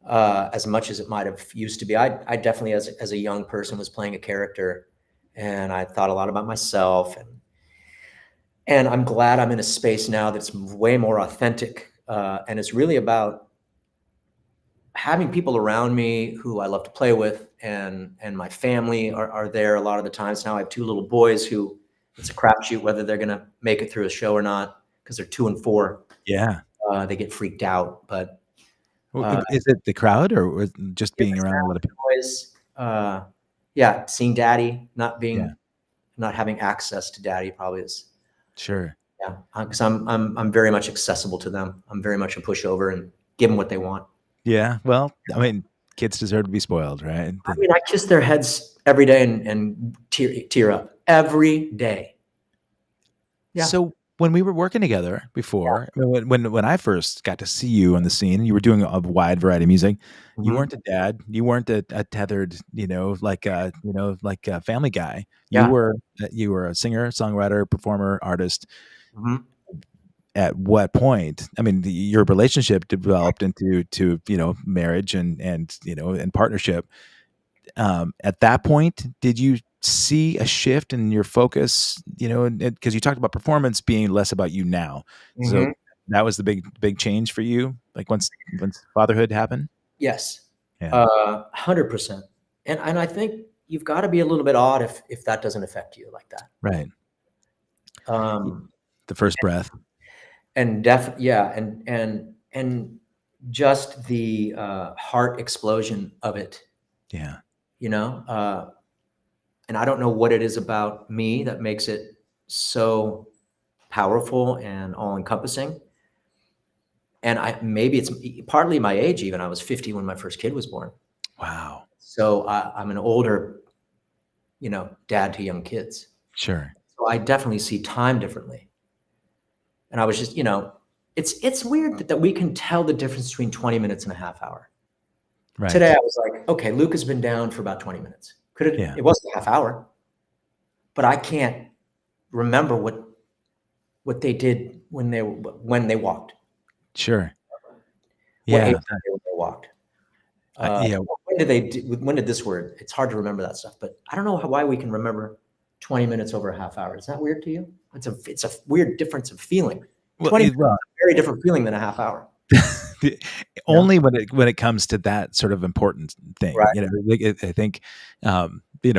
as much as it might have used to be. I definitely, as a young person, was playing a character, and I thought a lot about myself. And I'm glad I'm in a space now that's way more authentic, and it's really about having people around me who I love to play with, and my family are there a lot of the times. Now I have 2 little boys who it's a crapshoot whether they're going to make it through a show or not, because they're 2 and 4. Yeah. They get freaked out, but is it the crowd or just being around a lot of people? Boys, seeing daddy, not having access to daddy probably is. Sure. Yeah. Because I'm very much accessible to them. I'm very much a pushover and give them what they want. Yeah. Well, I mean, kids deserve to be spoiled, right? I mean, I kiss their heads every day and tear up every day. Yeah. So when we were working together before, when I first got to see you on the scene, you were doing a wide variety of music. Mm-hmm. You weren't a dad. You weren't a tethered, like a family guy. You were a singer, songwriter, performer, artist. Mm-hmm. At what point? I mean, your relationship developed into marriage and partnership. At that point, did you see a shift in your focus? Because you talked about performance being less about you now. Mm-hmm. So that was the big change for you, like once fatherhood happened. Yes, 100%. And I think you've got to be a little bit odd if that doesn't affect you like that. Right. The first breath. And and just the heart explosion of it, Yeah. you know? And I don't know what it is about me that makes it so powerful and all encompassing. And maybe it's partly my age. Even I was 50 when my first kid was born. Wow. So I'm an older, dad to young kids. Sure. So I definitely see time differently. And I was just, it's weird that we can tell the difference between 20 minutes and a half hour. Right. Today I was like, okay, Luke has been down for about 20 minutes. It wasn't a half hour, but I can't remember what they did when they walked. Sure. What age Yeah. were they when they walked? Yeah. When did this word? It's hard to remember that stuff, but I don't know why we can remember 20 minutes over a half hour. Is that weird to you? It's a weird difference of feeling. 20 minutes is a very different feeling than a half hour. Only when it comes to that sort of important thing, right. I think,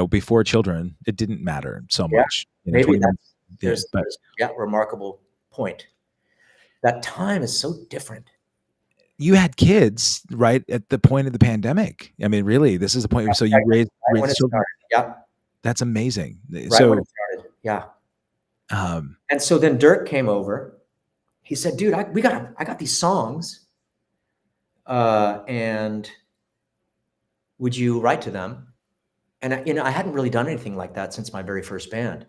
before children, it didn't matter so much. Maybe there's remarkable point. That time is so different. You had kids right at the point of the pandemic. I mean, really, this is the point. So you raised children. Yeah, that's amazing. Right so when it started. Yeah. And so then Dirk came over. He said, "Dude, I got these songs, and would you write to them?" And I hadn't really done anything like that since my very first band.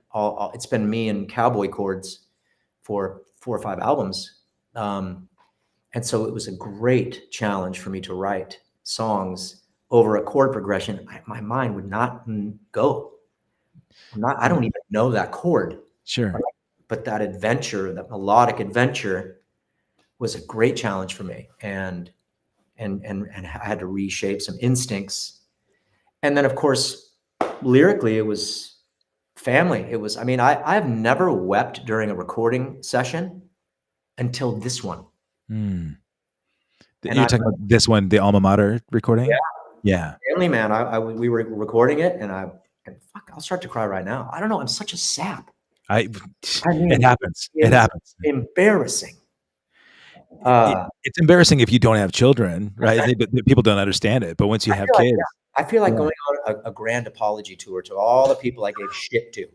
It's been me and cowboy chords for 4 or 5 albums. And so it was a great challenge for me to write songs over a chord progression. My mind would not go. I don't even know that chord. Sure. But that adventure, that melodic adventure, was a great challenge for me. And I had to reshape some instincts. And then, of course, lyrically, it was family. I've never wept during a recording session until this one. You're talking about this one, the alma mater recording? Yeah. Family, man. We were recording it, and I'll start to cry right now. I don't know. I'm such a sap. It happens. It happens. Embarrassing. It's embarrassing if you don't have children, right? People don't understand it, but once you have kids, I feel like going on a grand apology tour to all the people I gave shit to.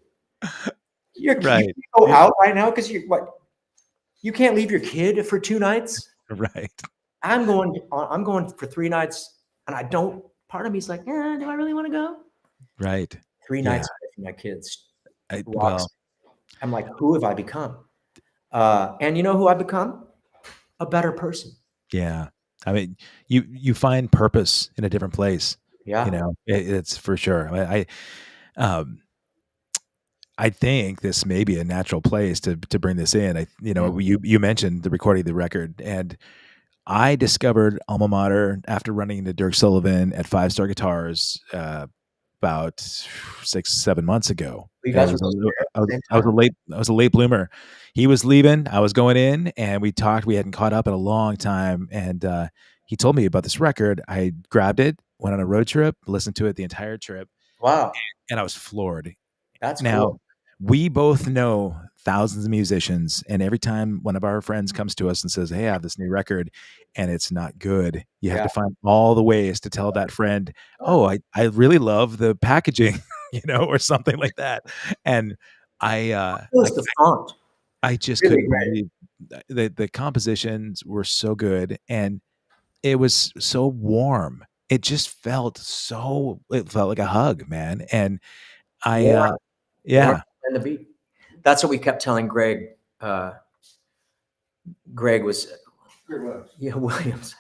You can't go out right now because you can't leave your kid for 2 nights. Right. I'm going for 3 nights, and I don't. Part of me is like, do I really want to go? Right. 3 nights with my kids. I'm like, who have I become? And you know who I've become? A better person. Yeah. I mean, you find purpose in a different place. Yeah. It's for sure. I think this may be a natural place to bring this in. You mentioned the recording of the record, and I discovered Alma Mater after running into Dirk Sullivan at 5 Star Guitars about 6-7 months ago. I was a late bloomer. He was leaving, I was going in, and we talked. We hadn't caught up in a long time, and he told me about this record. I grabbed it, went on a road trip, listened to it the entire trip. Wow. And I was floored. That's now cool. We both know thousands of musicians, and every time one of our friends comes to us and says, "Hey, I have this new record," and it's not good, you have to find all the ways to tell that friend, "Oh, I really love the packaging," or something like that. And I just couldn't believe the compositions were so good, and it was so warm. It just felt like a hug, man. And And the beat. That's what we kept telling Greg. Greg was Williams.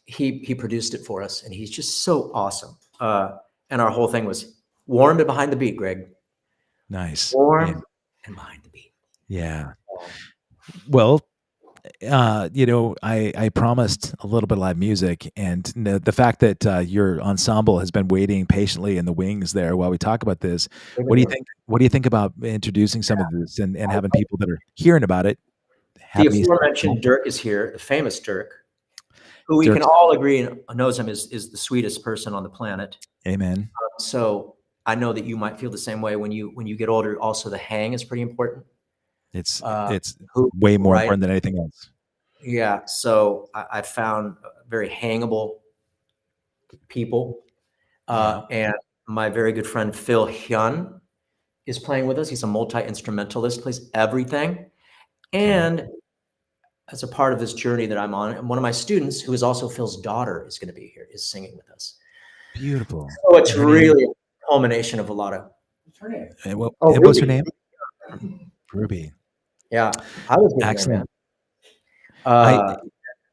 He produced it for us, and he's just so awesome. And our whole thing was warm and behind the beat, Greg. Nice. Warm and behind the beat. Yeah. Well, I promised a little bit of live music, and the fact that your ensemble has been waiting patiently in the wings there while we talk about this. What do you think? What do you think about introducing some of this and having people that are hearing about it? The aforementioned Dirk is here, the famous Dirk, who we can all agree knows him is the sweetest person on the planet. Amen. So I know that you might feel the same way when you get older. Also, the hang is pretty important. It's way more important than anything else. Yeah. So I found very hangable people. Yeah. And my very good friend Phil Hyun is playing with us. He's a multi-instrumentalist, plays everything. Okay. And as a part of this journey that I'm on, and one of my students, who is also Phil's daughter, is going to be here, is singing with us. Beautiful. So it's Her name? really a culmination of a lot of. What's her name? Oh, What's her Ruby. name? Ruby. Yeah, I was getting there, man. Excellent. I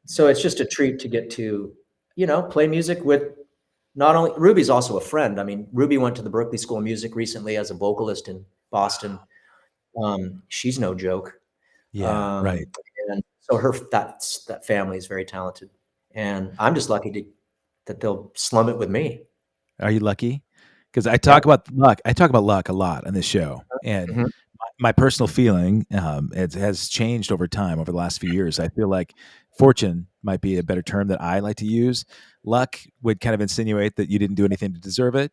So it's just a treat to get to, play music with not only Ruby's also a friend. I mean, Ruby went to the Berklee School of Music recently as a vocalist in Boston. She's no joke. Yeah, right. And so that family is very talented. And I'm just lucky that they'll slum it with me. Are you lucky? Because I Yeah. talk about luck. I talk about luck a lot on this show, and Mhm. my personal feeling it has changed over time. Over the last few years, I feel like fortune might be a better term that I like to use. Luck would kind of insinuate that you didn't do anything to deserve it,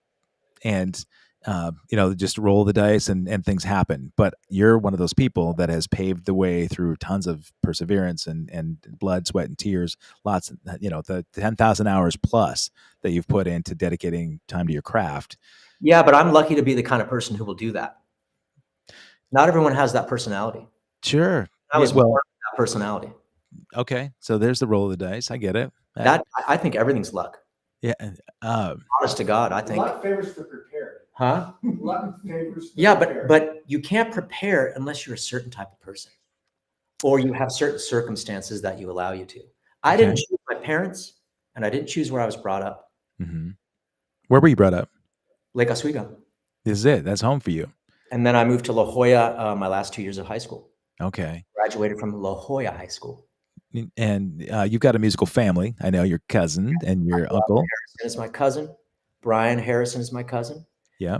and just roll the dice and things happen. But you're one of those people that has paved the way through tons of perseverance and blood, sweat, and tears. Lots of, the 10,000 hours plus that you've put into dedicating time to your craft. Yeah, but I'm lucky to be the kind of person who will do that. Not everyone has that personality. Sure. I was Well, born with that personality. okay. So there's the roll of the dice. I get it. I think everything's luck. Yeah. Honest to God, I think. Luck favors the prepared. Huh? Luck favors the Yeah, prepared. but you can't prepare unless you're a certain type of person, or you have certain circumstances that you allow you to. I didn't choose my parents, and I didn't choose where I was brought up. Mm-hmm. Where were you brought up? Lake Oswego. This is it. That's home for you. And then I moved to La Jolla my last 2 years of high school. Okay. Graduated from La Jolla High School. And you've got a musical family. I know your cousin and your uncle. Harrison is my cousin. Brian Harrison is my cousin. Yeah.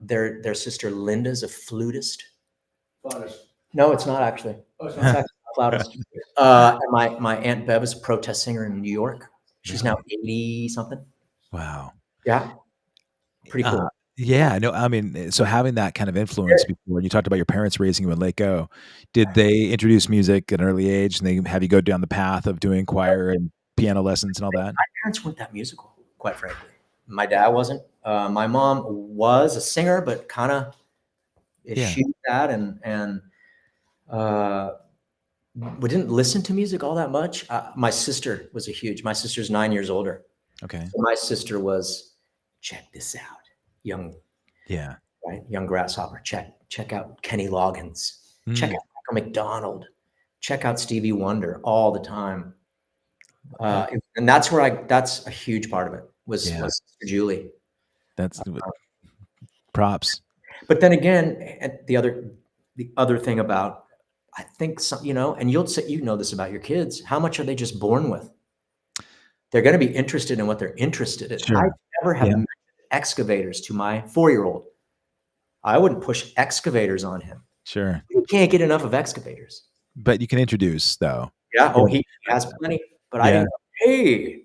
Their sister Linda is a flutist. Flautist. No, it's not actually. Oh, it's It's not. actually a flautist. And my Aunt Bev is a protest singer in New York. She's now 80 something. Wow. Yeah. Pretty cool. Yeah, no, I mean, so having that kind of influence before, you talked about your parents raising you in Lake O, did they introduce music at an early age and they have you go down the path of doing choir and piano lessons and all that? My parents weren't that musical, quite frankly. My dad wasn't. My mom was a singer, but kind of eschewed that and we didn't listen to music all that much. My sister was my sister's 9 years older. Okay. So my sister was, check this out. Young grasshopper. Check out Kenny Loggins. Check out Michael McDonald. Check out Stevie Wonder all the time. And that's a huge part of it was Sister Julie. That's props. But then again, the other thing about, I think and you'll say, this about your kids, how much are they just born with? They're going to be interested in what they're interested in. Sure. I never have mentioned excavators to my 4-year-old. I wouldn't push excavators on him. Sure. He can't get enough of excavators. But you can introduce though. Yeah. Oh, he has plenty. But I didn't. Hey,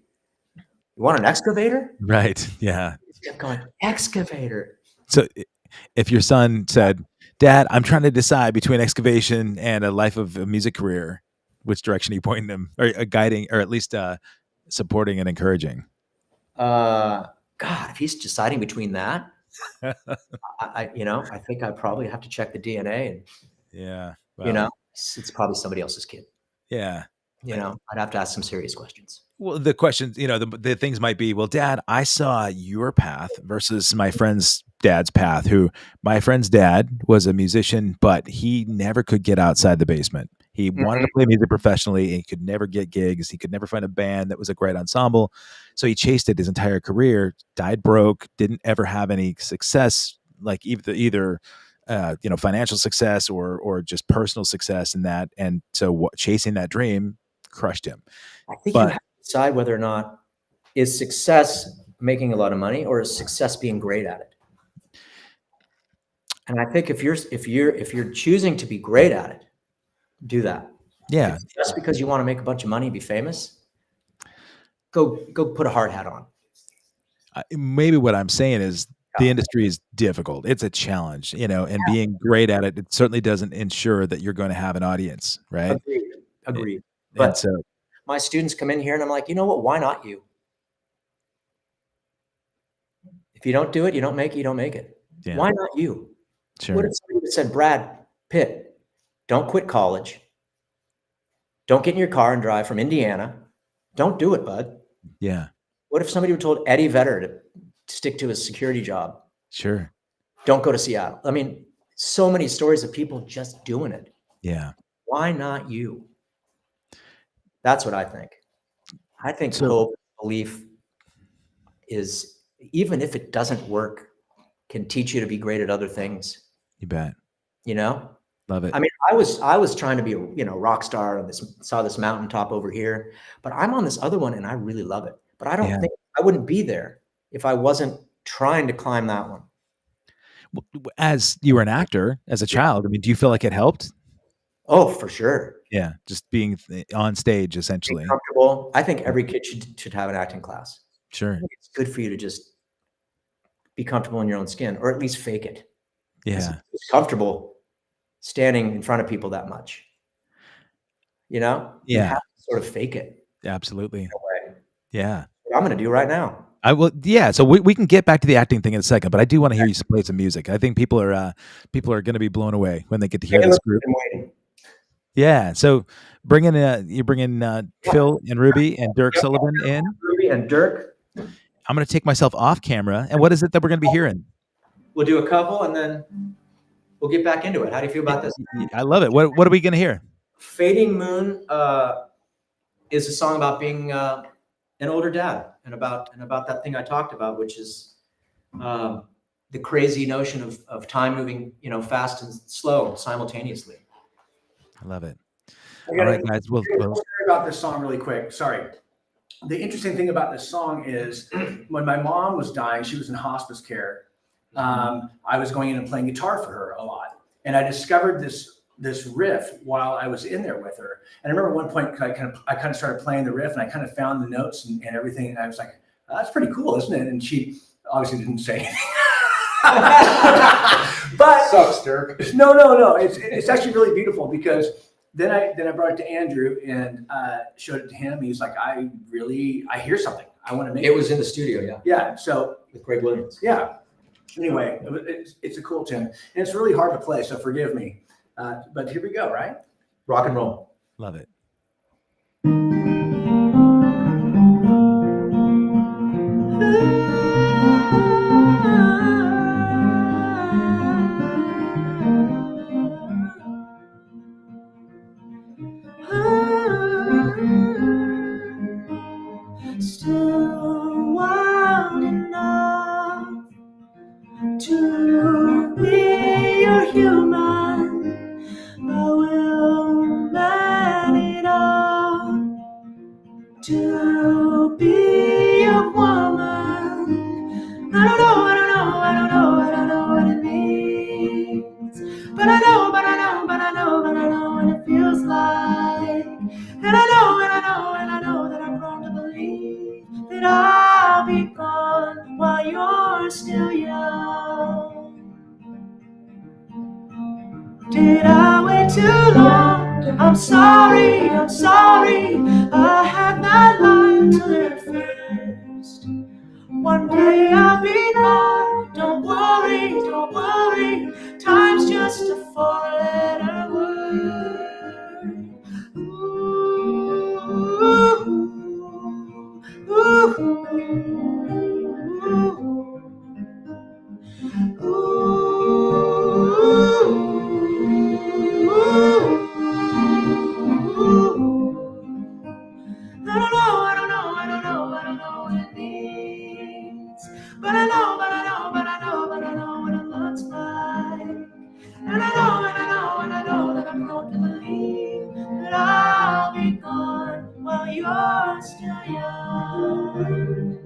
you want an excavator? Right. Yeah. He kept going, excavator. So if your son said, Dad, I'm trying to decide between excavation and a life of a music career, which direction are you pointing them, or guiding, or at least supporting and encouraging? God, if he's deciding between that, I think I probably have to check the DNA and well, it's probably somebody else's kid. Yeah. I'd have to ask some serious questions. Well, the questions, the things might be, well, Dad, I saw your path versus my friend's dad's path, my friend's dad was a musician, but he never could get outside the basement. He wanted to play music professionally and he could never get gigs. He could never find a band that was a great ensemble. So he chased it his entire career, died broke, didn't ever have any success, like either financial success or just personal success in that. And so chasing that dream crushed him. I think you have to decide whether or not is success making a lot of money or is success being great at it. And I think if you're choosing to be great at it, do that. Yeah. Just because you want to make a bunch of money and be famous, go put a hard hat on. Maybe what I'm saying is the industry is difficult. It's a challenge, and being great at it, it certainly doesn't ensure that you're going to have an audience, right? Agreed. But And so, my students come in here and I'm like, you know what? Why not you? If you don't do it, you don't make it, you don't make it. yeah, Why not you? What sure. if somebody said, Brad Pitt, don't quit college. Don't get in your car and drive from Indiana. Don't do it, bud. Yeah, What if somebody told Eddie Vedder to stick to his security job? sure. Don't go to Seattle. I mean, so many stories of people just doing it. Yeah. Why not you? That's what I think. I think So- hope, belief is, even if it doesn't work, can teach you to be great at other things. You bet. You know? Love it. I mean, I was trying to be a rock star and saw this mountaintop over here, but I'm on this other one and I really love it. But I don't Yeah. think I wouldn't be there if I wasn't trying to climb that one. As you were an actor, as a child, I mean, do you feel like it helped? Oh, for sure. Yeah, just being on stage, essentially. Be comfortable. I think every kid should have an acting class. Sure. I think it's good for you to just be comfortable in your own skin, or at least fake it. Yeah. It's comfortable standing in front of people that much. You know? You Yeah. have to sort of fake it Absolutely. in a way. Yeah. What I'm going to do right now. I will. Yeah. So we can get back to the acting thing in a second, but I do want to hear you play some music. I think people are going to be blown away when they get to hear this group. I'm waiting. Yeah. So you're bringing Phil and Ruby and Dirk Sullivan in. Ruby and Dirk. I'm going to take myself off camera. And what is it that we're going to be hearing? We'll do a couple and then we'll get back into it. How do you feel about this? I love it. What are we going to hear? Fading Moon is a song about being an older dad and about that thing I talked about, which is the crazy notion of time moving, fast and slow simultaneously. I love it. I All gotta- right, guys. We'll Share about this song really quick. Sorry. The interesting thing about this song is when my mom was dying, she was in hospice care. I was going in and playing guitar for her a lot, and I discovered this riff while I was in there with her. And I remember at one point I kind of started playing the riff, and I kind of found the notes and everything, and I was like, oh, "That's pretty cool, isn't it?" And she obviously didn't say anything. But Sucks, Dirk. no. It's actually really beautiful because then I brought it to Andrew and showed it to him. He's like, I hear something. I want to make it. It was in the studio, yeah, Yeah. So with Greg Williams. yeah. Anyway, it's a cool tune, and it's really hard to play, so forgive me. But here we go. Right. Rock and roll. love it. Still wild enough to be a human. I will man it up to be a woman. I don't know what it means. But I know what it feels like. And I know that I'm prone to believe that I'll be gone while you're still young. Did I wait too long? I'm sorry. I have not learned to live first. One day I'll be gone. Don't worry. Time's just a four-letter word. I don't know what it means. But I know what it looks like. And I know that I'm going to believe that I'll be gone while you're still young.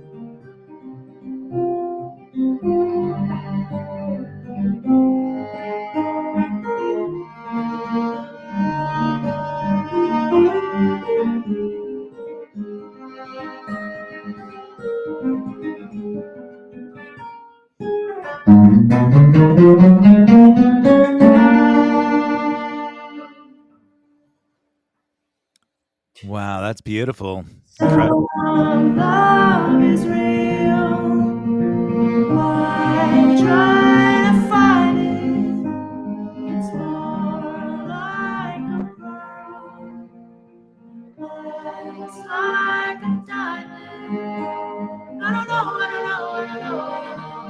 that's beautiful. Incredible. Love is real. Why try to fight it? It's more like a pearl. It's like a diamond. I don't know what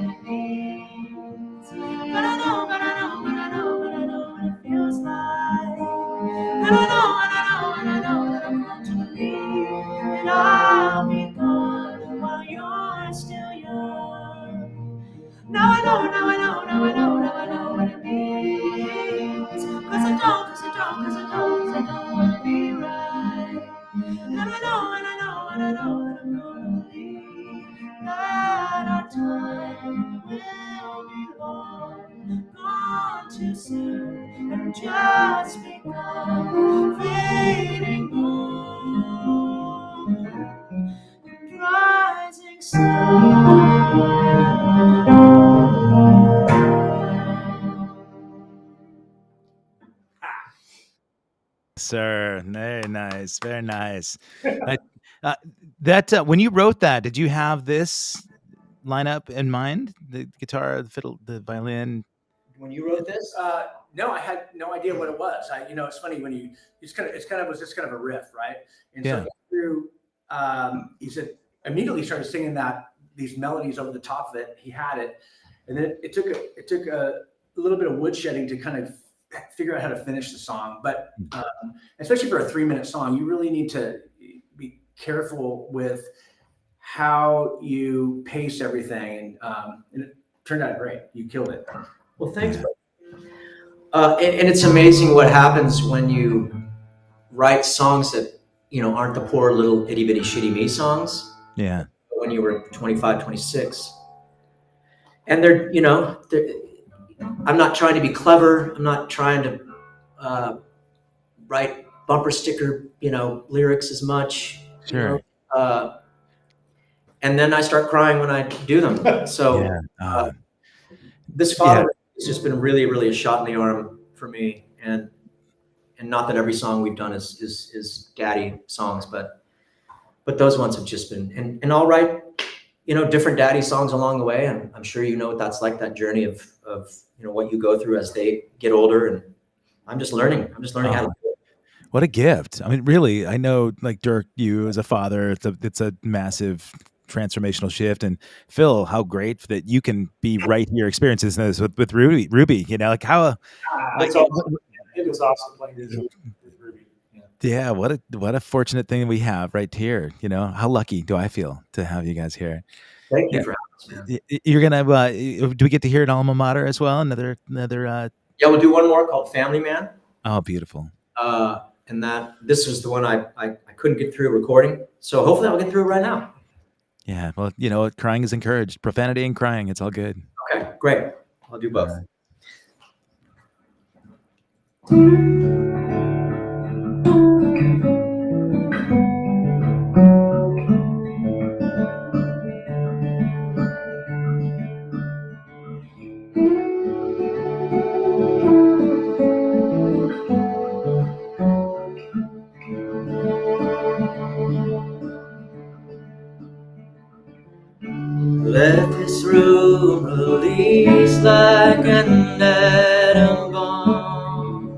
it means. But I know what it feels like. And I know that I'm going to believe that I'll be gone while you're still young. Now I know what it means. Cause I don't wanna be right. And I know that I'm gonna believe that our time will be long, gone too soon, and just become fading moon, rising sun. Sir, very nice, very nice. When you wrote that, did you have this lineup in mind? The guitar, the fiddle, the violin. When you wrote this, No, I had no idea what it was. It's funny when you was just kind of a riff, right? And Yeah. so through, he said immediately started singing these melodies over the top of it. He had it, and then it took a little bit of woodshedding to kind of figure out how to finish the song. But especially for a 3-minute song, you really need to be careful with how you pace everything. And it turned out great. You killed it. well, thanks. And it's amazing what happens when you write songs that, aren't the poor little itty bitty shitty me songs. Yeah. When you were 25, 26. And I'm not trying to be clever. I'm not trying to write bumper sticker, lyrics as much. Sure. And then I start crying when I do them. So Yeah. this father has just been really, really a shot in the arm for me. And not that every song we've done is daddy songs, but those ones have just been, and I'll write, different daddy songs along the way. And I'm sure what that's like, that journey of what you go through as they get older. And I'm just learning how to do it. What a gift. I mean, really, I know, like, Dirk, you as a father, it's a massive transformational shift. And Phil, how great that you can be right here experiencing this with Ruby, like how It's awesome. It was awesome playing with Ruby. Yeah, what a fortunate thing we have right here. How lucky do I feel to have you guys here? Thank you for having us, man. You're gonna do we get to hear an alma mater as well? Another Yeah, we'll do one more called Family Man. Oh, beautiful. And this was the one I couldn't get through recording. So hopefully I'll get through it right now. Yeah, well, crying is encouraged. Profanity and crying, it's all good. Okay, great. I'll do both. Let this room release like an atom bomb.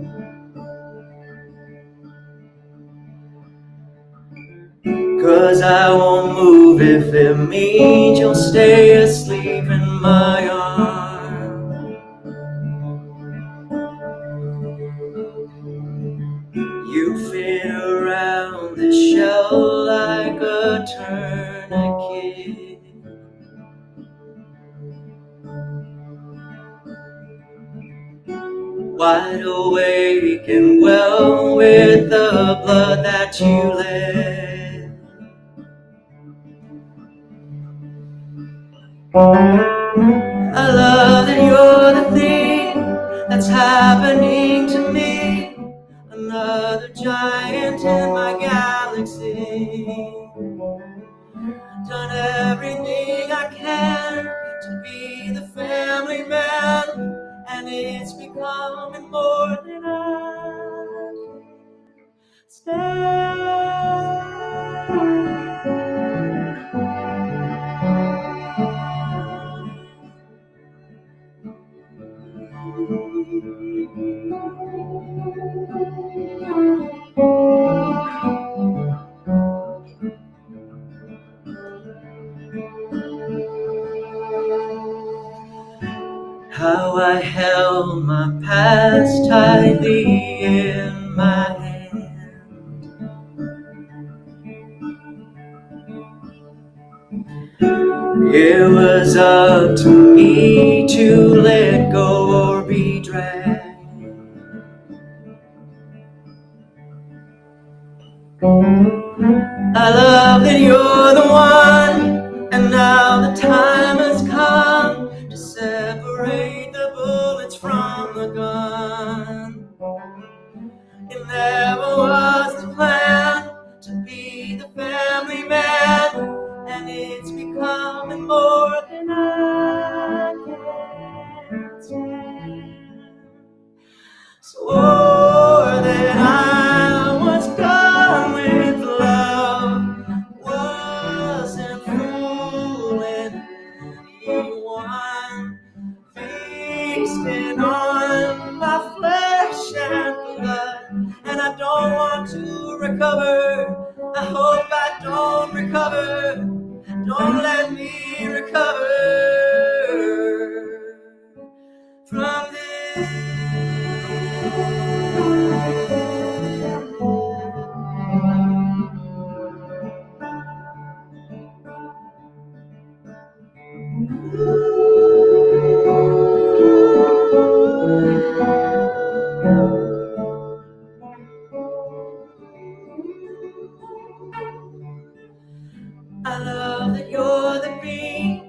'Cause I won't move if it means you'll stay asleep in my arms. You fit around this shell like a tourniquet. Wide awake and well with the blood that you led. I love that you're the thing that's happening to me. Another giant in my galaxy. Done everything I can to be the family man. And it's becoming more than I can stand. how I held my past tightly in my hand. It was up to me to let go or be dragged. I love that you're the one, and now the time has come to separate the bullets from the gun. It never was the plan to be the family man, and it's becoming more than I can stand. Swore that I was done with love, wasn't fooling anyone, feasting on my flesh and blood, and I don't want to recover. I hope I don't recover. Don't let me recover from this. I love that you're the beat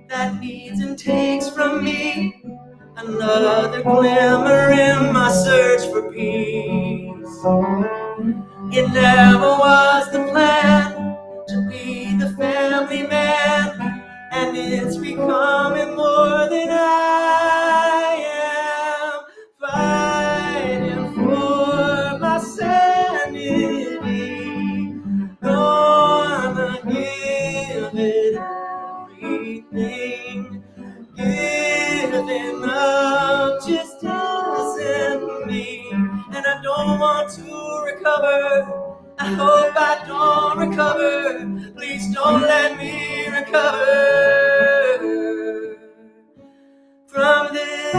that needs and takes from me another glimmer in my search for peace. It never was the plan to be the family man, and it's becoming more than I am. Fighting for my sanity, gonna give it everything. Giving up just isn't me, and I don't want to recover. I hope I don't recover. Please don't let me recover from this.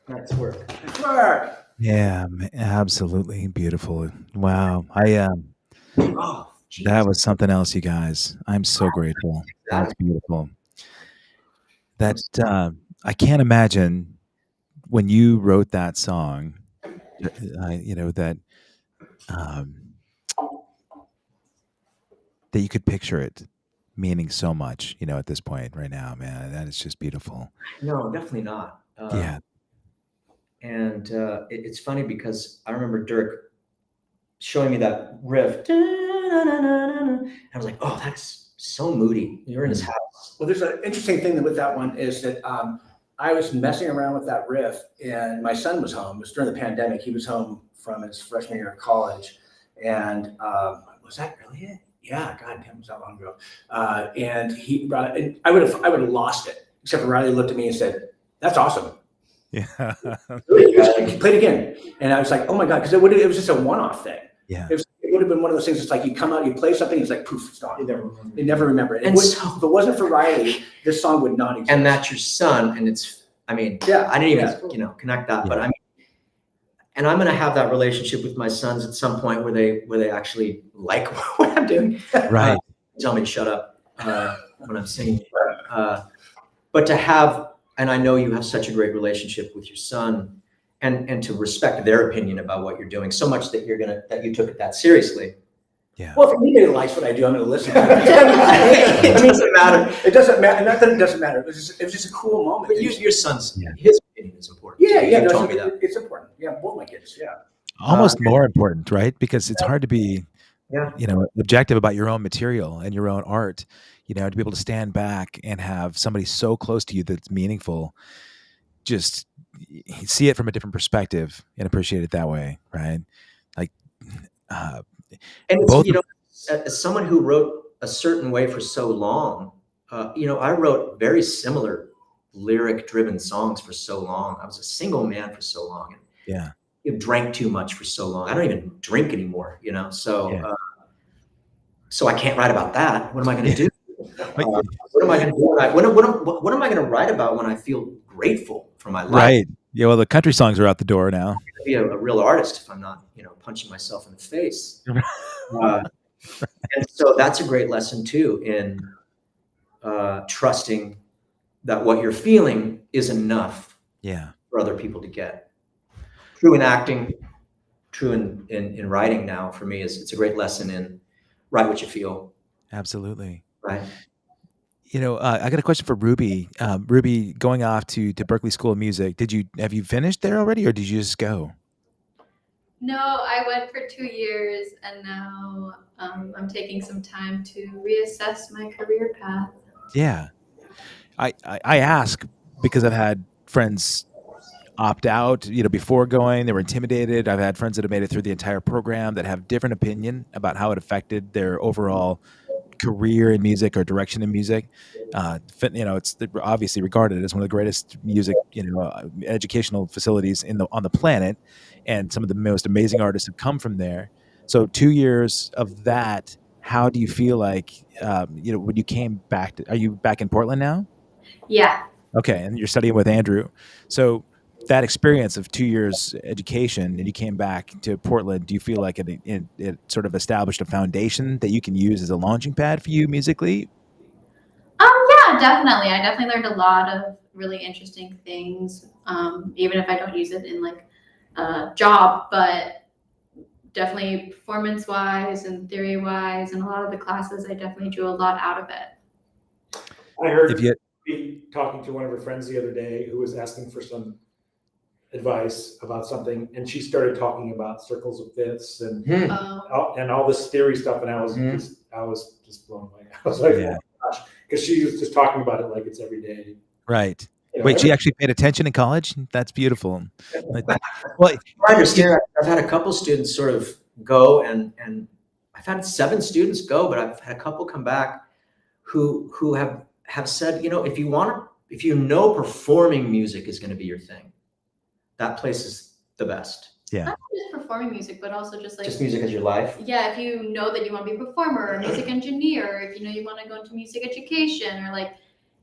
Nice work. Good work. Yeah, absolutely beautiful. Wow. Oh, geez. That was something else, you guys. I'm so grateful. That's beautiful. That I can't imagine when you wrote that song, that that you could picture it meaning so much, at this point right now, man. That is just beautiful. No, definitely not. Yeah. And it's funny because I remember Dirk showing me that riff. I was like, oh, that's so moody. You're in his house. Well, there's an interesting thing with that one is that I was messing around with that riff, and my son was home. It was during the pandemic. He was home from his freshman year of college, and was that really it? Yeah, God damn, it was that long ago. And he brought it. And I would have lost it, except for Riley looked at me and said, "That's awesome." Yeah. Play it again, and I was like, "Oh my God," because it was just a one-off thing. Yeah. It would have been one of those things. It's like you come out, you play something, it's like poof, it's gone. You never remember it. And If it wasn't for Riley, this song would not exist. And that's your son, and I didn't even connect that, but and I'm going to have that relationship with my sons at some point where they actually like what I'm doing. Right. Tell me to shut up when I'm singing. But to have, and I know you have such a great relationship with your son, and to respect their opinion about what you're doing so much that you took it that seriously. Yeah. Well, if anybody likes what I do, I'm going to listen to it. It doesn't matter. It doesn't matter. Not that it doesn't matter. It was just a cool moment. But your son's, Yeah. his opinion is important. Yeah, yeah. You No, told me that. it's important. Yeah, both my kids. Yeah. Almost more important, right? Because it's hard to be, Yeah. objective about your own material and your own art, to be able to stand back and have somebody so close to you that's meaningful, just see it from a different perspective and appreciate it that way, right? Like, And it's, both, as someone who wrote a certain way for so long, I wrote very similar lyric-driven songs for so long. I was a single man for so long, and yeah, drank too much for so long. I don't even drink anymore, So, Yeah. So I can't write about that. What am I going to do? But- What am I going to do? What am I going to write about when I feel grateful for my life? right. Yeah. Well, the country songs are out the door now. I'm going to be a real artist if I'm not, punching myself in the face. And so that's a great lesson too in trusting that what you're feeling is enough Yeah. for other people to get. True in acting, true in writing now for me it's a great lesson in write what you feel. Absolutely. Right. I got a question for Ruby. Ruby, going off to Berklee School of Music, have you finished there already, or did you just go? No, I went for 2 years, and now I'm taking some time to reassess my career path. Yeah. I ask because I've had friends opt out, before going. They were intimidated. I've had friends that have made it through the entire program that have different opinion about how it affected their overall career in music or direction in music. It's obviously regarded as one of the greatest music, educational facilities on the planet, and some of the most amazing artists have come from there. So 2 years of that, how do you feel like, when you came back are you back in Portland now? Yeah. Okay, and you're studying with Andrew. So that experience of 2 years education, and you came back to Portland, do you feel like it sort of established a foundation that you can use as a launching pad for you musically? Yeah, definitely. I definitely learned a lot of really interesting things, even if I don't use it in like a job, but definitely performance-wise and theory-wise, and a lot of the classes, I definitely drew a lot out of it. I heard If you talking to one of her friends the other day who was asking for some advice about something, and she started talking about circles of fifths and all this theory stuff, and I was just blown away. I was like, Yeah. oh my gosh, because she was just talking about it like it's every day. Right. Wait, she actually paid attention in college? That's beautiful. Well, I understand. I've had a couple students sort of go, and I've had 7 students go, but I've had a couple come back who have said, if you know performing music is going to be your thing, that place is the best. Yeah. Not just performing music, but also just music as your life. Yeah, if you know that you want to be a performer or a music engineer, or if you want to go into music education, or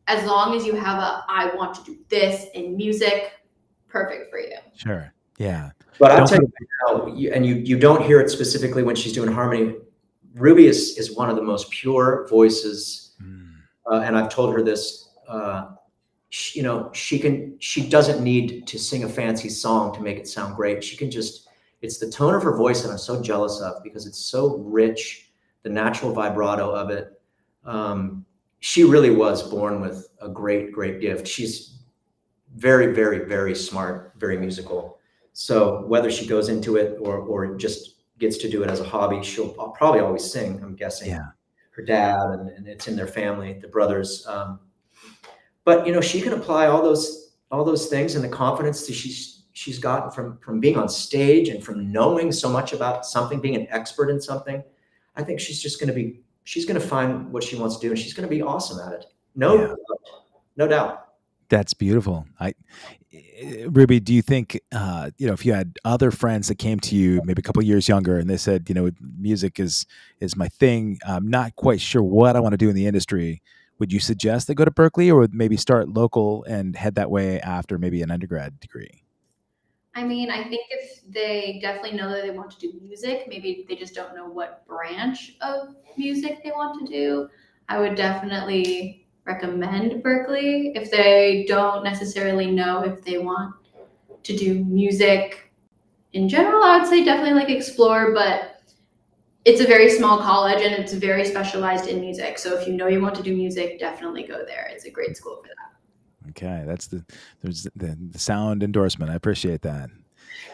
as long as you have I want to do this in music, perfect for you. Sure. Yeah. But I'll tell you now, you don't hear it specifically when she's doing harmony. Ruby is one of the most pure voices, and I've told her this. She doesn't need to sing a fancy song to make it sound great. It's the tone of her voice that I'm so jealous of, because it's so rich, the natural vibrato of it. She really was born with a great, great gift. She's very, very, very smart, very musical. So whether she goes into it or just gets to do it as a hobby, she'll probably always sing, I'm guessing. Yeah. Her dad, and it's in their family, the brothers. But she can apply all those things, and the confidence that she's gotten from being on stage and from knowing so much about something, being an expert in something. I think she's going to find what she wants to do, and she's going to be awesome at it. No doubt. That's beautiful. Ruby, do you think, if you had other friends that came to you maybe a couple of years younger and they said, music is my thing, I'm not quite sure what I want to do in the industry, would you suggest they go to Berklee, or maybe start local and head that way after maybe an undergrad degree? I mean, I think if they definitely know that they want to do music, maybe they just don't know what branch of music they want to do, I would definitely recommend Berklee. If they don't necessarily know if they want to do music in general, I would say definitely explore, but it's a very small college and it's very specialized in music. So if you know you want to do music, definitely go there. It's a great school for that. Okay, that's there's the sound endorsement. I appreciate that.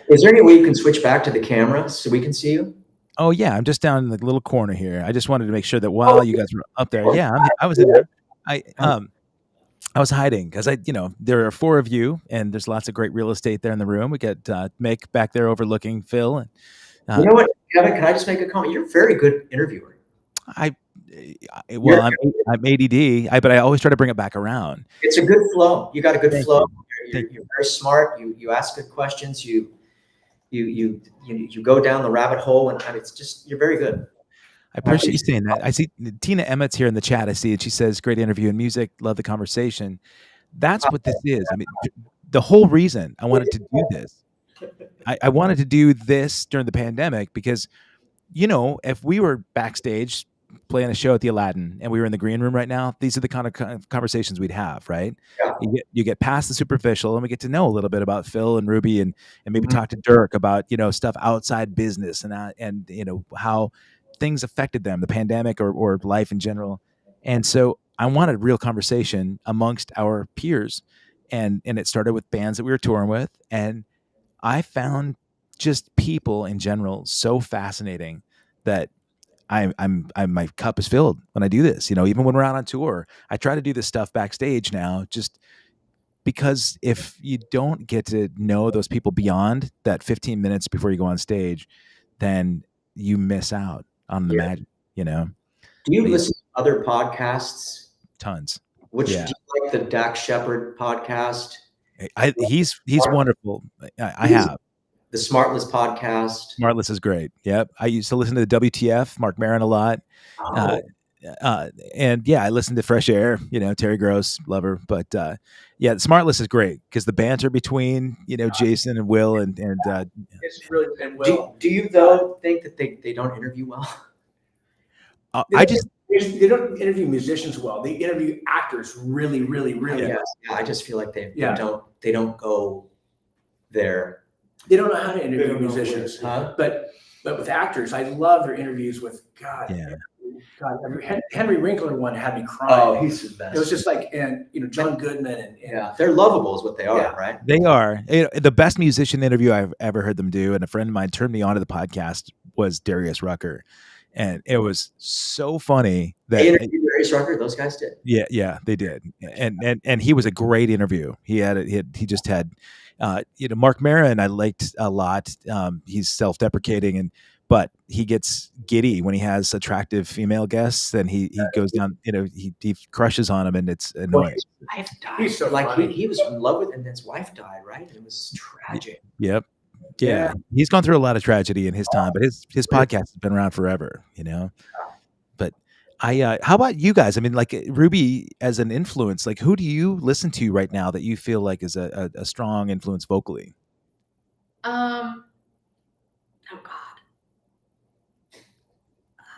Is there any way you can switch back to the camera so we can see you? Oh yeah, I'm just down in the little corner here. I just wanted to make sure that while you guys were up there, yeah, I was in there. I was hiding because there are 4 of you, and there's lots of great real estate there in the room. We got Mick back there overlooking Phil. And, you know what, Kevin? Can I just make a comment? You're a very good interviewer. I'm ADD, but I always try to bring it back around. It's a good flow. You got a good flow. You're very smart. You ask good questions. You go down the rabbit hole, and it's just, you're very good. I appreciate you saying that. I see Tina Emmett's here in the chat. I see, and she says, "Great interview and music. Love the conversation." That's what this is. I mean, the whole reason I wanted to do this, I wanted to do this during the pandemic because, if we were backstage playing a show at the Aladdin and we were in the green room right now, these are the kind of conversations we'd have, right? Yeah. You get past the superficial and we get to know a little bit about Phil and Ruby and maybe talk to Dirk about, stuff outside business and how things affected them, the pandemic or life in general. And so I wanted real conversation amongst our peers. And it started with bands that we were touring with. And I found just people in general so fascinating that my cup is filled when I do this. Even when we're out on tour, I try to do this stuff backstage now, just because if you don't get to know those people beyond that 15 minutes before you go on stage, then you miss out on the magic. Do you listen to other podcasts? Tons. Do you like the Dak Shepard podcast? He's wonderful. I have. The Smartless podcast. Smartless is great. Yep. I used to listen to the WTF, Mark Maron a lot. And I listened to Fresh Air, Terry Gross, love her. But Smartless is great because the banter between, Jason and Will and It's really, and Will. Do you though think that they don't interview well? They don't interview musicians well. They interview actors really, really, really well. Yeah, I just feel like they don't go there. They don't know how to interview musicians, but with actors, I love their interviews with God. Henry Winkler one had me crying. Oh, he's the best. It was just like, John Goodman and they're lovable is what they are, right? They are. The best musician interview I've ever heard them do, and a friend of mine turned me on to the podcast, was Darius Rucker. And it was so funny that they interviewed Darius Rucker. Those guys did. Yeah, they did. And he was a great interview. He just had, Mark Maron I liked a lot. He's self-deprecating but he gets giddy when he has attractive female guests. Then he goes down. He crushes on him, and it's annoying. His wife died. He's so funny. He was in love with, and his wife died. Right? It was tragic. Yep. Yeah, he's gone through a lot of tragedy in his time, but his podcast has been around forever, But how about you guys? I mean, like Ruby as an influence, like who do you listen to right now that you feel like is a strong influence vocally? Oh God.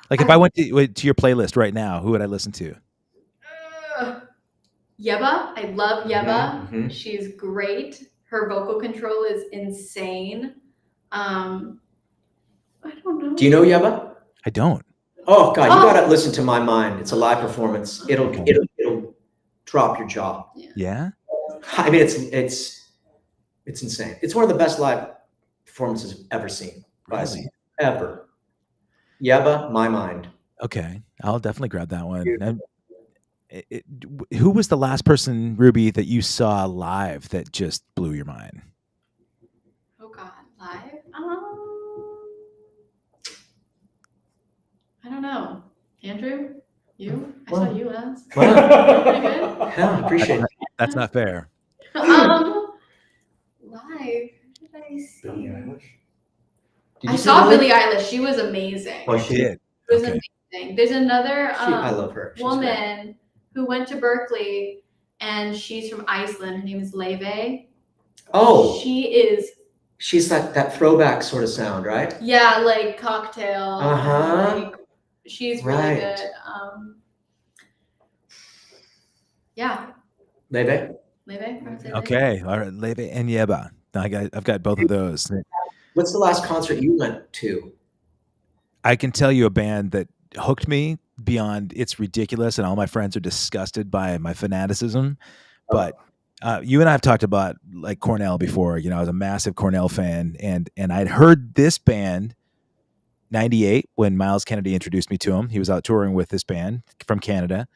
Like if I went to your playlist right now, who would I listen to? Yeba. I love Yeba. Mm-hmm. She's great. Her vocal control is insane. I don't know. Do you know Yeba? I don't. Oh God, you gotta listen to My Mind. It's a live performance. It'll drop your jaw. Yeah. I mean, it's insane. It's one of the best live performances I've ever seen. Really? Ever. Yeba, My Mind. Okay, I'll definitely grab that one. And who was the last person, Ruby, that you saw live that just blew your mind? Oh God, live? I don't know. Andrew, you? I saw you last. Pretty good. Yeah, I appreciate it. That's not fair. Live. Who did I see? Billie Eilish. I saw Billie Eilish. She was amazing. Oh, she did. It was amazing. There's another I love her. woman who went to Berkeley, and she's from Iceland. Her name is Leve. Oh. She's that throwback sort of sound, right? Yeah, like Cocktail. Uh-huh. She's really good. Yeah. Leve? Okay, all right, Leve and Yeba. I've got both of those. What's the last concert you went to? I can tell you a band that hooked me beyond it's ridiculous, and all my friends are disgusted by my fanaticism. But you and I have talked about like Cornell before. You know, I was a massive Cornell fan, and I'd heard this band '98 when Miles Kennedy introduced me to him. He was out touring with this band from Canada.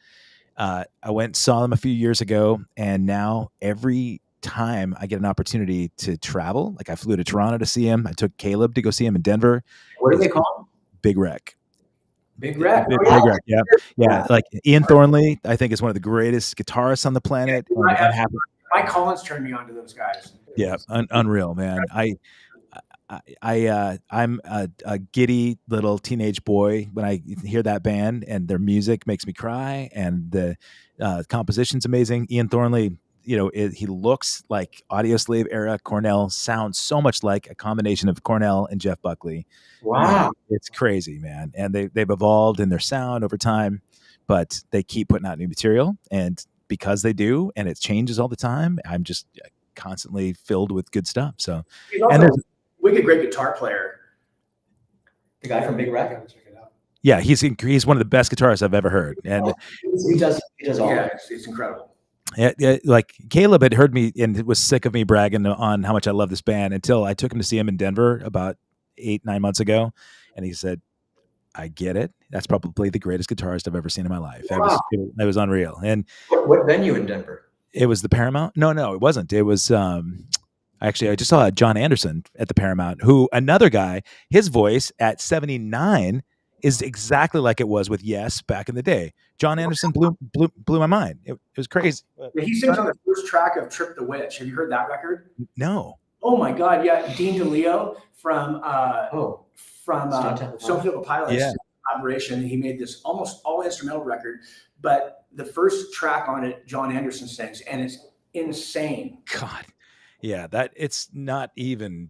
I went and saw them a few years ago, and now every time I get an opportunity to travel, like I flew to Toronto to see him. I took Caleb to go see him in Denver. What do they call them? Big Wreck. Big Red. Big Wreck, yeah. Yeah, like Ian Thornley, I think is one of the greatest guitarists on the planet. Mike Collins turned me on to those guys. Yeah, unreal, man. I'm a giddy little teenage boy when I hear that band, and their music makes me cry, and the composition's amazing. Ian Thornley, you know, he looks like Audioslave era Cornell, sounds so much like a combination of Cornell and Jeff Buckley. Wow. It's crazy, man. And they've evolved in their sound over time, but they keep putting out new material, and because they do, and it changes all the time, I'm just constantly filled with good stuff. So, He's also a wicked great guitar player. The guy from Big Wreck. Check it out. yeah, he's one of the best guitarists I've ever heard, and He does all. Yeah, it's incredible. yeah, like Caleb had heard me and was sick of me bragging on how much I love this band until I took him to see him in Denver about 8-9 months ago, and he said, "I get it. That's probably the greatest guitarist I've ever seen in my life." Wow. It was unreal, and What venue in Denver? it was the Paramount. No, it wasn't. It was actually I just saw John Anderson at the Paramount, who another guy. His voice at 79 is exactly like it was with Yes back in the day. John Anderson blew my mind. It was crazy. Yeah, he sings on the first track of Trip the Witch. Have you heard that record? No. Oh my God, yeah. Dean DeLeo from Stone Temple Stone Temple Pilots Yeah. collaboration. He made this almost all instrumental record, but the first track on it, John Anderson sings, and it's insane. God. Yeah, that it's not even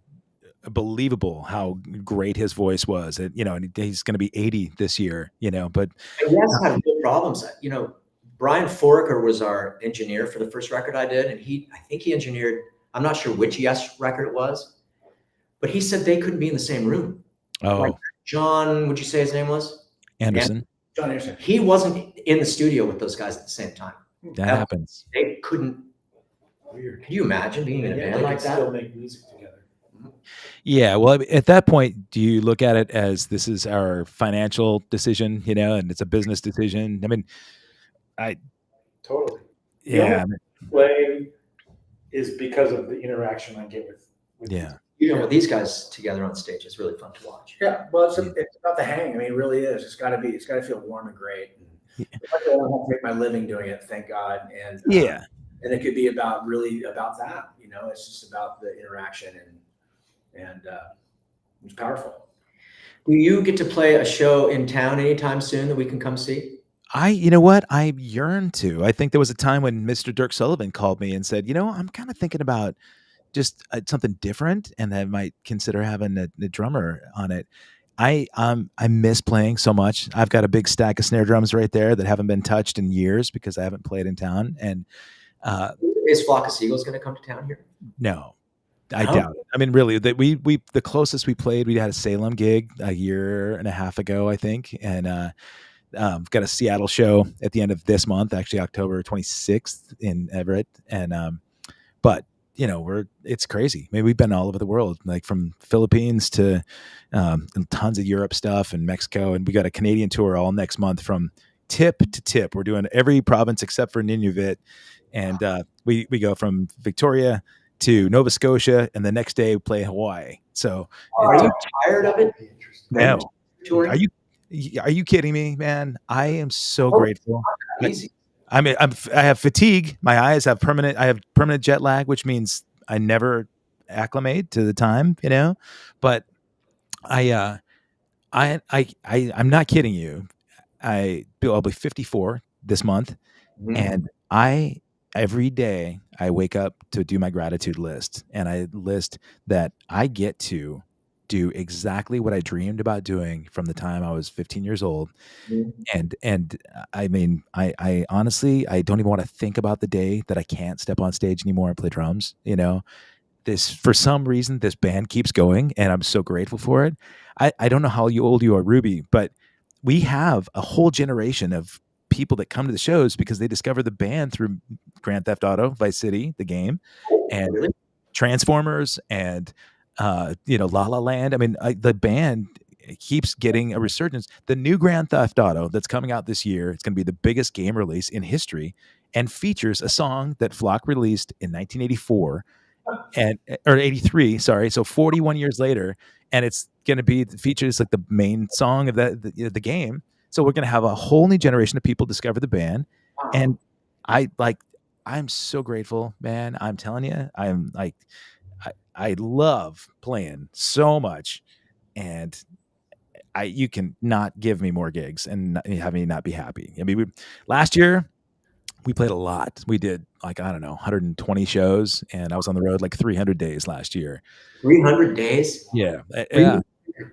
believable how great his voice was. And, you know, and he's going to be 80 this year, you know, but And Yes had real problems. You know, Brian Foraker was our engineer for the first record I did, and I think he engineered, I'm not sure which Yes record it was, but he said they couldn't be in the same room. Like John, would you say his name was? Anderson. John Anderson. He wasn't in the studio with those guys at the same time. That happens. They couldn't. Weird. Can you imagine being in a Yeah, band they like can that? still make music together. Yeah, well, at that point, do you look at it as this is our financial decision, you know, and it's a business decision? I mean, Totally. yeah, Play is because of the interaction I get with yeah. You know, with these guys together on stage, it's really fun to watch. Yeah, well, it's about the hang. I mean, it really is. It's got to feel warm and great. And I don't have to make my living doing it, thank God. And Yeah. and it could be about that. You know, it's just about the interaction and it's powerful. Do you get to play a show in town anytime soon that we can come see? You know what? I yearn to. I think there was a time when Mr. Dirk Sullivan called me and said, you know, I'm kind of thinking about just something different, and I might consider having a drummer on it. I miss playing so much. I've got a big stack of snare drums right there that haven't been touched in years because I haven't played in town. And Is Flock of Seagulls going to come to town here? no, I doubt it. I mean, really, that we the closest we played, we had a Salem gig a year and a half ago, I think, and got a Seattle show at the end of this month, actually October 26th in Everett, and but you know, it's crazy. I mean, we've been all over the world, like from Philippines to tons of Europe stuff and Mexico, and we got a Canadian tour all next month from tip to tip. We're doing every province except for Nunavut, and we go from Victoria to Nova Scotia, and the next day we play Hawaii. So Are you tired of it? no, Touring? are you kidding me, man? I am so grateful. Easy. I mean, I have fatigue. My eyes have permanent. I have permanent jet lag, which means I never acclimate to the time, you know. But I'm not kidding you. I'll be 54 this month, and every day I wake up to do my gratitude list, and I list that I get to do exactly what I dreamed about doing from the time I was 15 years old. And I mean, I honestly, I don't even want to think about the day that I can't step on stage anymore and play drums, you know. for some reason, this band keeps going, and I'm so grateful for it. I don't know how old you are, Ruby, but we have a whole generation of people that come to the shows because they discover the band through Grand Theft Auto, Vice City, the game, and Really? Transformers, and La La Land. I mean, the band keeps getting a resurgence. The new Grand Theft Auto that's coming out this year, it's going to be the biggest game release in history, and features a song that Flock released in 1984 or 83, sorry. So 41 years later, and it's going to be features like the main song of the game. So we're going to have a whole new generation of people discover the band, and I'm so grateful, man. I'm telling you, I'm like, I love playing so much, and you can not give me more gigs and have me not be happy. I mean, last year we played a lot. We did like, I don't know, 120 shows, and I was on the road like 300 days last year. 300 days? Yeah. 300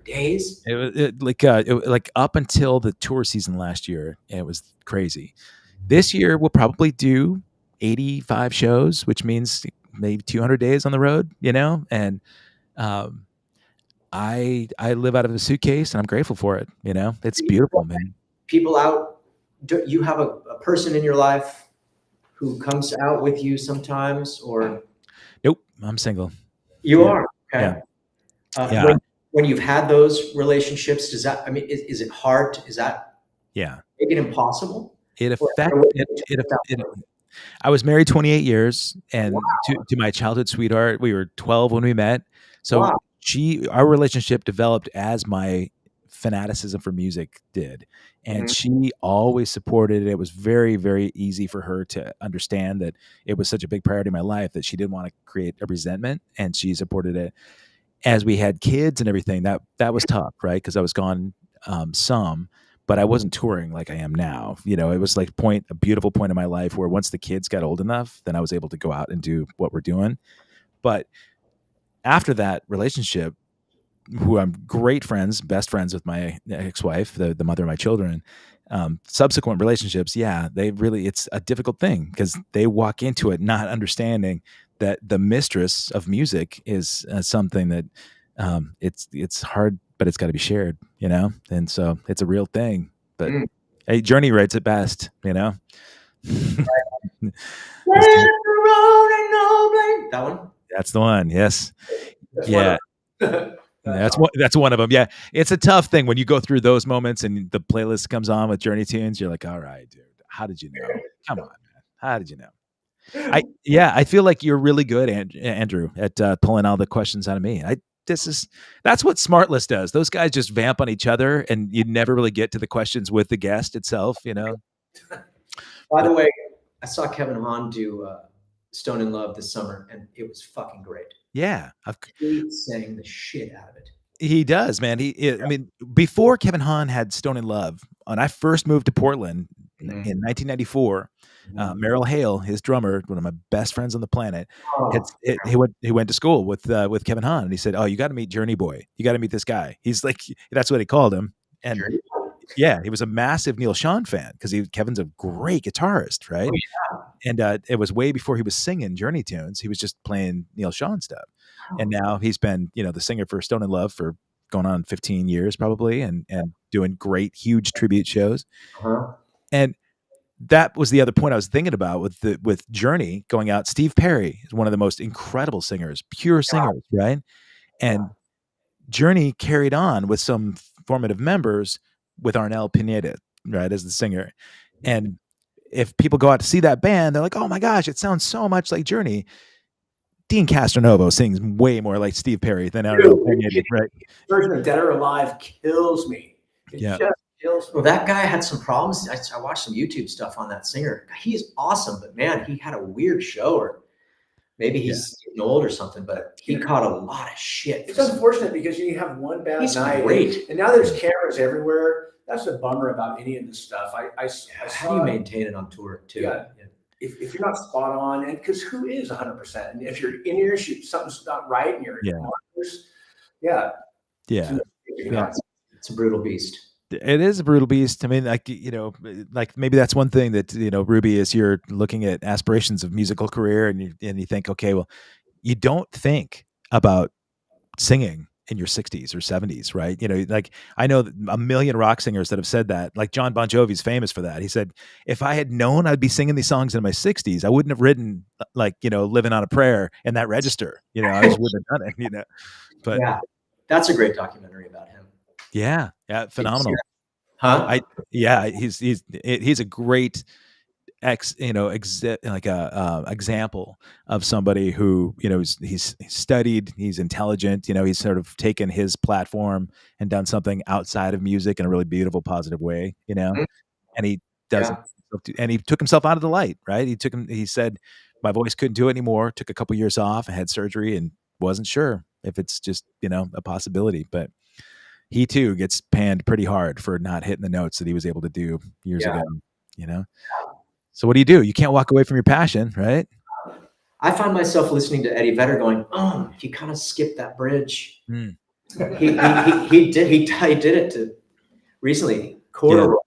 days? It was like up until the tour season last year, it was crazy. This year we'll probably do 85 shows, which means maybe 200 days on the road, and I live out of a suitcase, and I'm grateful for it. It's beautiful, man. People out, do you have a person in your life who comes out with you sometimes, or? Nope, I'm single. You Yeah. are? Okay. Yeah. When you've had those relationships, is it hard? Is that Yeah. make it impossible? It I was married 28 years, and to my childhood sweetheart, we were 12 when we met. So Wow. our relationship developed as my fanaticism for music did. And she always supported it. It was very, very easy for her to understand that it was such a big priority in my life that she didn't want to create a resentment, and she supported it. As we had kids and everything, that was tough, right? Because I was gone some, but I wasn't touring like I am now. It was like a beautiful point in my life where once the kids got old enough, then I was able to go out and do what we're doing. But after that relationship, who I'm best friends with my ex-wife, the mother of my children, subsequent relationships, it's a difficult thing because they walk into it not understanding that the mistress of music is something that it's hard, but it's got to be shared, and so it's a real thing. But hey, Journey writes it best, That one? That's the one. Yes. That's Yeah. That's one of them. Yeah. It's a tough thing when you go through those moments and the playlist comes on with Journey tunes. You're like, all right, dude, how did you know? Come on, man. How did you know? I feel like you're really good, Andrew, at pulling all the questions out of me. That's what Smartless does. Those guys just vamp on each other, and you never really get to the questions with the guest itself, By the way, I saw Kevin Hahn do Stone in Love this summer, and it was fucking great. Yeah. He sang the shit out of it. He does, man. I mean, before Kevin Hahn had Stone in Love, when I first moved to Portland in 1994, Merrill Hale, his drummer, one of my best friends on the planet, he went to school with Kevin Hahn, and he said, "Oh, you got to meet Journey Boy. You got to meet this guy." He's like, that's what he called him, and yeah, he was a massive Neil Schon fan because Kevin's a great guitarist, right? Oh, yeah. And it was way before he was singing Journey tunes. He was just playing Neil Schon stuff, and now he's been the singer for Stone in Love for going on 15 years probably, and doing great, huge tribute shows. And that was the other point I was thinking about with Journey going out. Steve Perry is one of the most incredible singers, pure singers, right? And Journey carried on with some formative members with Arnel Pineda, right, as the singer. And if people go out to see that band, they're like, "Oh my gosh, it sounds so much like Journey." Dean Castronovo sings way more like Steve Perry than Arnel Pineda, right? Version of Dead or Alive kills me. It just kills me. Well, that guy had some problems. I watched some YouTube stuff on that singer. He's awesome, but man, he had a weird show, or maybe he's getting old or something, but he caught a lot of shit. It's unfortunate because you have one bad night. Great. And now there's cameras everywhere. That's a bummer about any of this stuff. How do you maintain it on tour too? Yeah. If you're not spot on, and because who is 100%? And if you're in your shoot, something's not right, and you're it's a brutal beast. It is a brutal beast. I mean, like maybe that's one thing that Ruby, as you're looking at aspirations of musical career, and you think, okay, well, you don't think about singing in your 60s or 70s, right? You know, like I know a million rock singers that have said that. Like John Bon Jovi's famous for that. He said, if I had known I'd be singing these songs in my 60s, I wouldn't have written like, you know, Living on a Prayer in that register. You know, I just wouldn't have done it, you know. But Yeah, that's a great documentary about him. yeah, phenomenal. Huh? He's a great example of somebody who, you know, he's studied, he's intelligent, you know, he's sort of taken his platform and done something outside of music in a really beautiful, positive way, you know, and he doesn't, and he took himself out of the light, right? He said, my voice couldn't do it anymore, took a couple years off, I had surgery and wasn't sure if it's just, you know, a possibility, but he too gets panned pretty hard for not hitting the notes that he was able to do years ago, you know? So what do? You can't walk away from your passion, right? I find myself listening to Eddie Vedder going, oh, he kind of skipped that bridge. He did it to recently. Corduroy.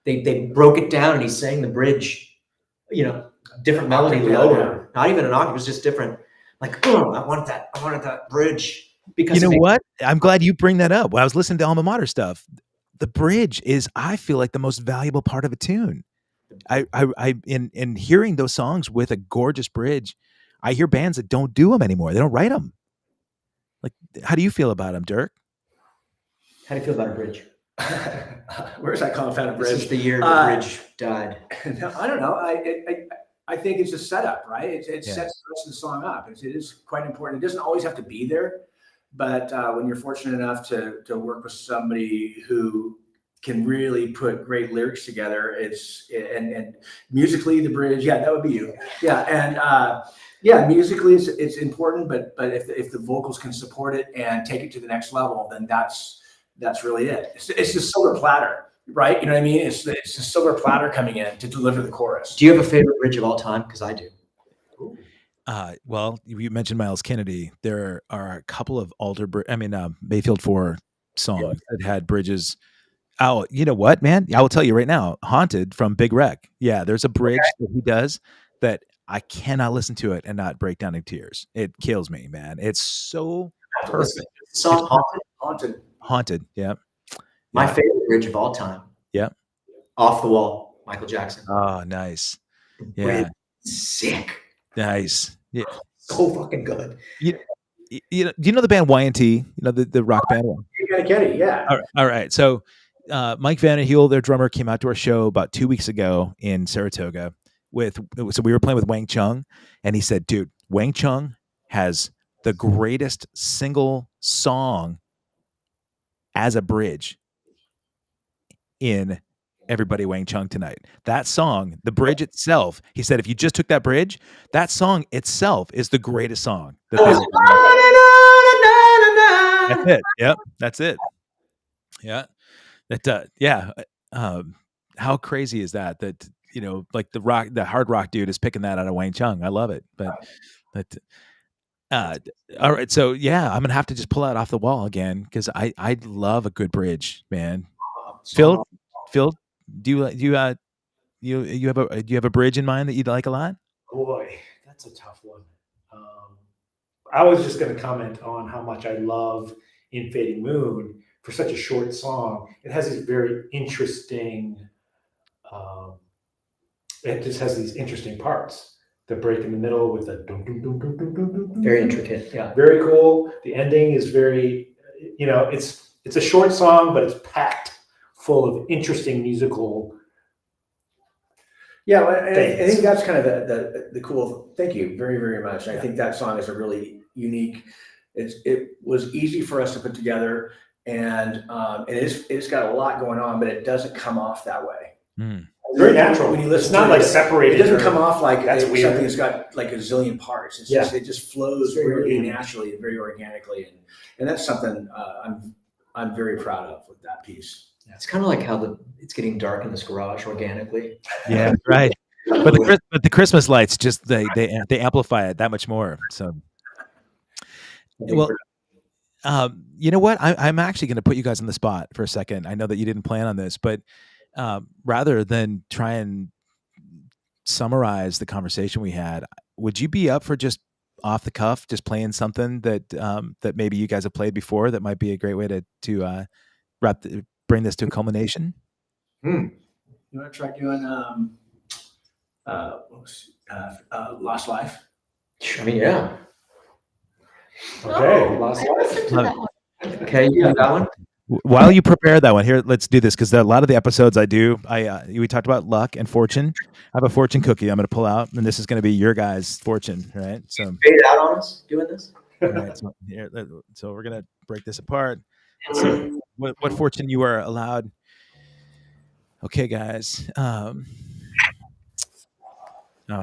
They broke it down and he sang the bridge, you know, different melody lower. Not even an octave, it was just different. Like, oh, I wanted that bridge. Because you know what? I'm glad you bring that up. When I was listening to Alma Mater stuff, the bridge is, I feel like, the most valuable part of a tune. In hearing those songs with a gorgeous bridge, I hear bands that don't do them anymore. They don't write them. Like, how do you feel about them, Dirk? How do you feel about a bridge? Where's that coming from? A bridge? This is the year the bridge died. I don't know. I think it's a setup, right? It sets the rest of the song up. It is quite important. It doesn't always have to be there, but when you're fortunate enough to work with somebody who can really put great lyrics together, and musically the bridge, that would be you. Musically it's important, but if the vocals can support it and take it to the next level, then that's really it. It's the silver platter, right? You know what I mean? It's the silver platter coming in to deliver the chorus. Do you have a favorite bridge of all time? Because I do. Well, you mentioned Miles Kennedy. There are a couple of Mayfield 4 songs that had bridges. Oh, you know what, man? I will tell you right now, Haunted from Big Wreck. Yeah, there's a bridge that he does that I cannot listen to it and not break down in tears. It kills me, man. It's so perfect. Song Haunted. Yeah. My favorite bridge of all time. Yeah. Off the Wall, Michael Jackson. Oh, nice. Yeah. Bridge, sick. Nice. Yeah. So fucking good. Do you know the band Y&T? You know the rock band one? You gotta get it, yeah. All right. So Mike Vanderheel, their drummer, came out to our show about 2 weeks ago in Saratoga so we were playing with Wang Chung, and he said, dude, Wang Chung has the greatest single song as a bridge in Everybody Wang Chung Tonight. That song, the bridge itself, he said, if you just took that bridge, that song itself is the greatest song. That's it. Yep. That's it. Yeah. How crazy is that? That, you know, like the hard rock dude is picking that out of Wang Chung. I love it. But all right. So yeah, I'm gonna have to just pull out Off the Wall again because I love a good bridge, man. Phil, do you have a bridge in mind that you'd like a lot? Boy, that's a tough one. I was just going to comment on how much I love In Fading Moon for such a short song. It has these very interesting. It just has these interesting parts. The break in the middle with the dum dum dum dum dum dum dum. Very intricate. Yeah. Very cool. The ending is very, you know, it's a short song, but it's packed full of interesting musical. Yeah, I think that's kind of the cool. Thank you very, very much. I think that song is a really unique. It was easy for us to put together, and it's got a lot going on, but it doesn't come off that way. It's very natural. When you listen, it's not like separated. It doesn't come off like something that's got like a zillion parts. It's just, it just flows really naturally and very organically, and that's something I'm very proud of with that piece. It's kind of like how it's getting dark in this garage organically. Yeah, right. But the Christmas lights just they amplify it that much more. So, well, you know what? I'm actually going to put you guys on the spot for a second. I know that you didn't plan on this, but rather than try and summarize the conversation we had, would you be up for just off the cuff, just playing something that that maybe you guys have played before, that might be a great way to bring this to a culmination. You want to try doing Lost Life? I mean, yeah. Okay, Oh, Lost I listened to that one. Okay, you got that one? While you prepare that one, here, let's do this, because a lot of the episodes we talked about luck and fortune. I have a fortune cookie I'm going to pull out, and this is going to be your guys' fortune, right? So Fade out on us doing this? all right, so we're going to break this apart. So what fortune you are allowed? Okay, guys. Oh,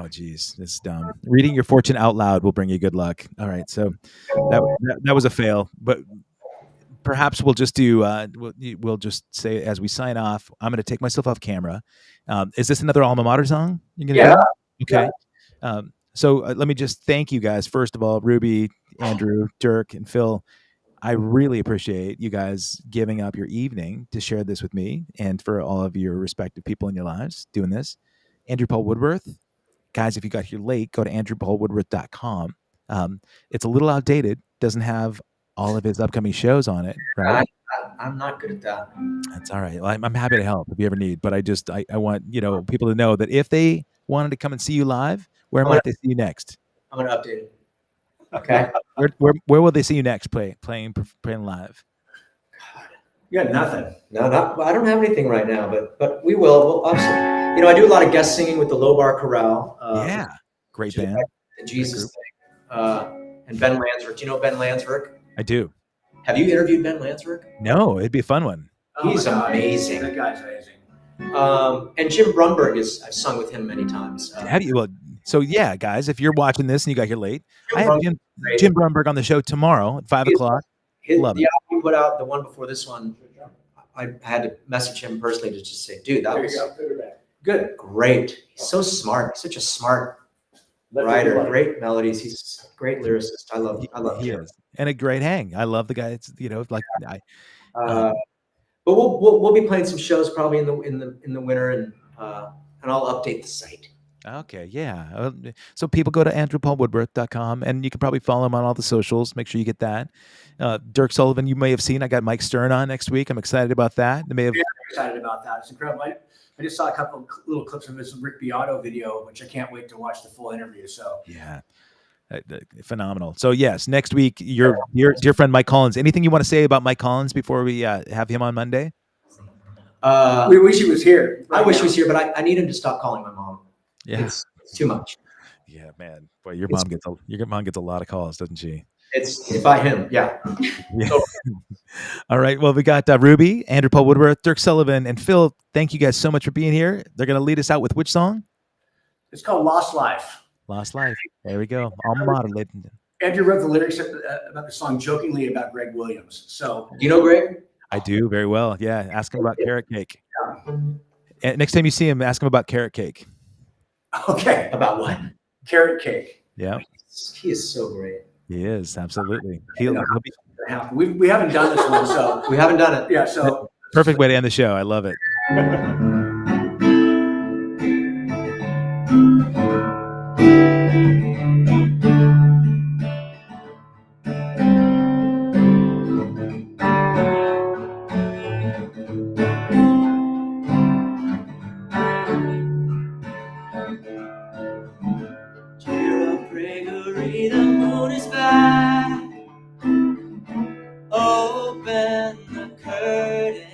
geez, this is dumb. Reading your fortune out loud will bring you good luck. All right, so that was a fail, but perhaps we'll just do. We'll just say as we sign off. I'm going to take myself off camera. Is this another alma mater song? You're gonna do? Okay. Yeah. So let me just thank you guys. First of all, Ruby, Andrew, Dirk, and Phil. I really appreciate you guys giving up your evening to share this with me, and for all of your respective people in your lives doing this. Andrew Paul Woodworth. Guys, if you got here late, go to andrewpaulwoodworth.com. It's a little outdated, doesn't have all of his upcoming shows on it, right? I'm not good at that. That's all right. Well, I'm happy to help if you ever need, but I want people to know that if they wanted to come and see you live, where might they see you next? I'm gonna update it. Okay. Where will they see you next playing live? You got nothing. No, I don't have anything right now, but we will. We'll obviously, I do a lot of guest singing with the Low Bar Chorale. Yeah, great band. The Jesus thing. And Ben Landsverk. Do you know Ben Landsverk? I do. Have you interviewed Ben Landsverk? No, it'd be a fun one. He's amazing. That guy's amazing. And Jim Brunberg I've sung with him many times. Have you? Well, so yeah, guys, if you're watching this and you got here late, I have Jim Brunberg on the show tomorrow at 5 o'clock. Love it. The album he put out, the one before this one, I had to message him personally to just say, dude, that was good, great. He's so smart. Such a smart writer. Great melodies. He's a great lyricist. I love him. And a great hang. I love the guy. It's but we'll be playing some shows probably in the winter, and I'll update the site. Okay, yeah. So people go to andrewpaulwoodworth.com, and you can probably follow him on all the socials. Make sure you get that. Dirk Sullivan, you may have seen. I got Mike Stern on next week. I'm excited about that. I'm excited about that. It's incredible. I just saw a couple of little clips of his Rick Beato video, which I can't wait to watch the full interview. So yeah, phenomenal. So yes, next week, your dear friend Mike Collins. Anything you want to say about Mike Collins before we have him on Monday? We wish he was here. I wish he was here, but I need him to stop calling my mom. Yeah, it's too much. Yeah, man. Boy, your mom gets a lot of calls, doesn't she? It's by him. Yeah. So, all right. Well, we got Ruby, Andrew Paul Woodworth, Dirk Sullivan, and Phil. Thank you guys so much for being here. They're going to lead us out with which song? It's called Lost Life. Lost Life. There we go. Alma mater, ladies and gentlemen. Andrew wrote the lyrics about the song jokingly about Greg Williams. So do you know Greg? I do very well. Yeah. Ask him about carrot cake. Yeah. And next time you see him, ask him about carrot cake. Okay. About what? Carrot cake. Yeah. He is so great. He is, absolutely. He'll be. We haven't done this one, so we haven't done it. Yeah. So perfect way to end the show. I love it. Open the curtain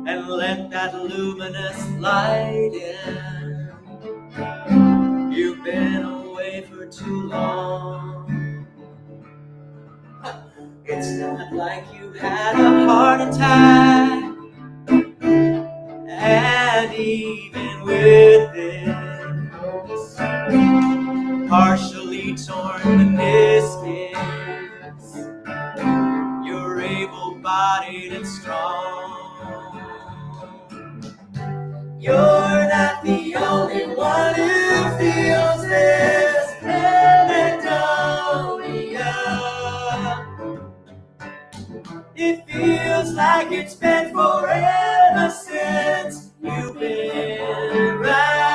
and let that luminous light in. You've been away for too long. It's not like you had a heart attack, and even with this partially torn meniscus, you're able-bodied and strong. You're not the only one who feels this anhedonia. It feels like it's been forever since you've been right.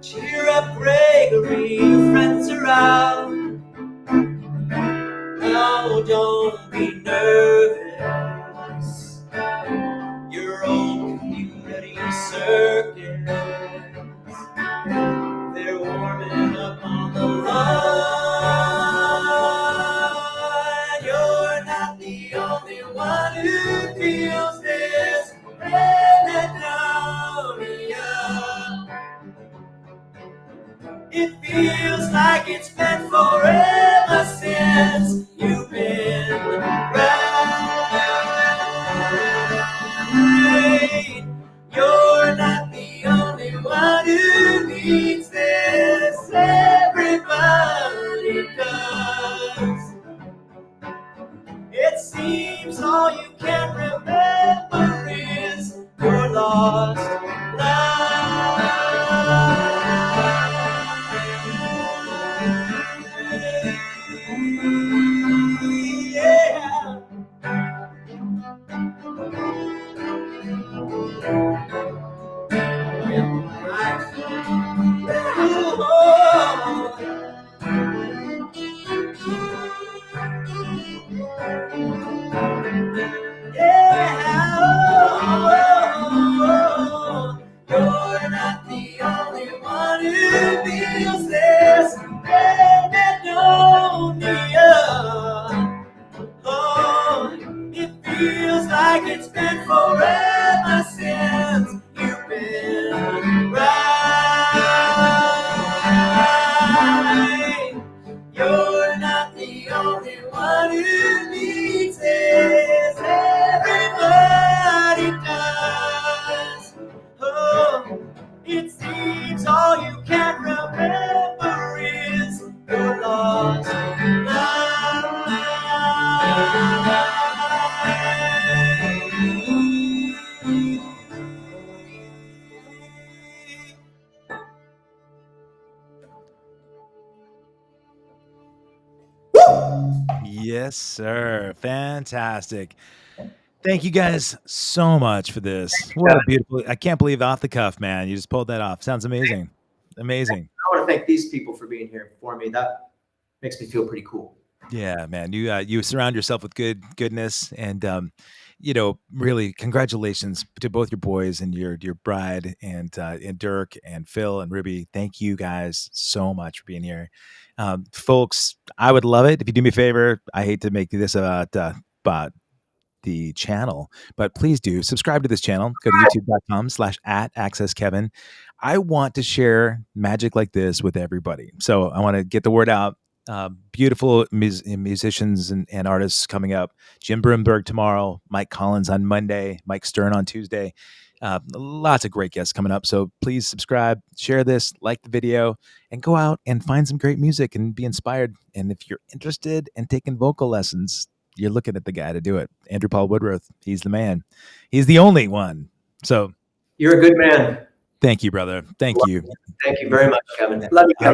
Cheer up, Gregory, your friends are out. No, don't be nervous. Your own community circus, they're warming up on the line. You're not the only one who feels this anhedonia. It feels like it's been forever since you've been right. You're not the only one who needs this. Everybody does. It seems all you can remember is your lost You're not the only one who feels this anhedonia. Oh, it feels like it's been forever since you've been right. You're not the only one who needs this. Everybody does. Oh, it seems all you can remember is your lost Yes, sir. Fantastic. Thank you guys so much for this. What a beautiful, I can't believe off the cuff, man. You just pulled that off. Sounds amazing. Amazing. I want to thank these people for being here for me. That makes me feel pretty cool. Yeah, man. You surround yourself with goodness, and really congratulations to both your boys and your bride and Dirk and Phil and Ruby. Thank you guys so much for being here, folks. I would love it if you do me a favor. I hate to make this about the channel, but please do subscribe to this channel. Go to youtube.com/@accesskevin. I want to share magic like this with everybody. So I want to get the word out. Beautiful musicians and artists coming up. Jim Broomberg tomorrow, Mike Collins on Monday, Mike Stern on Tuesday. Lots of great guests coming up. So please subscribe, share this, like the video, and go out and find some great music and be inspired. And if you're interested in taking vocal lessons, you're looking at the guy to do it. Andrew Paul Woodworth. He's the man. He's the only one. So You're a good man. thank you, brother. Thank you. Thank you very much, Kevin. Love you, Kevin.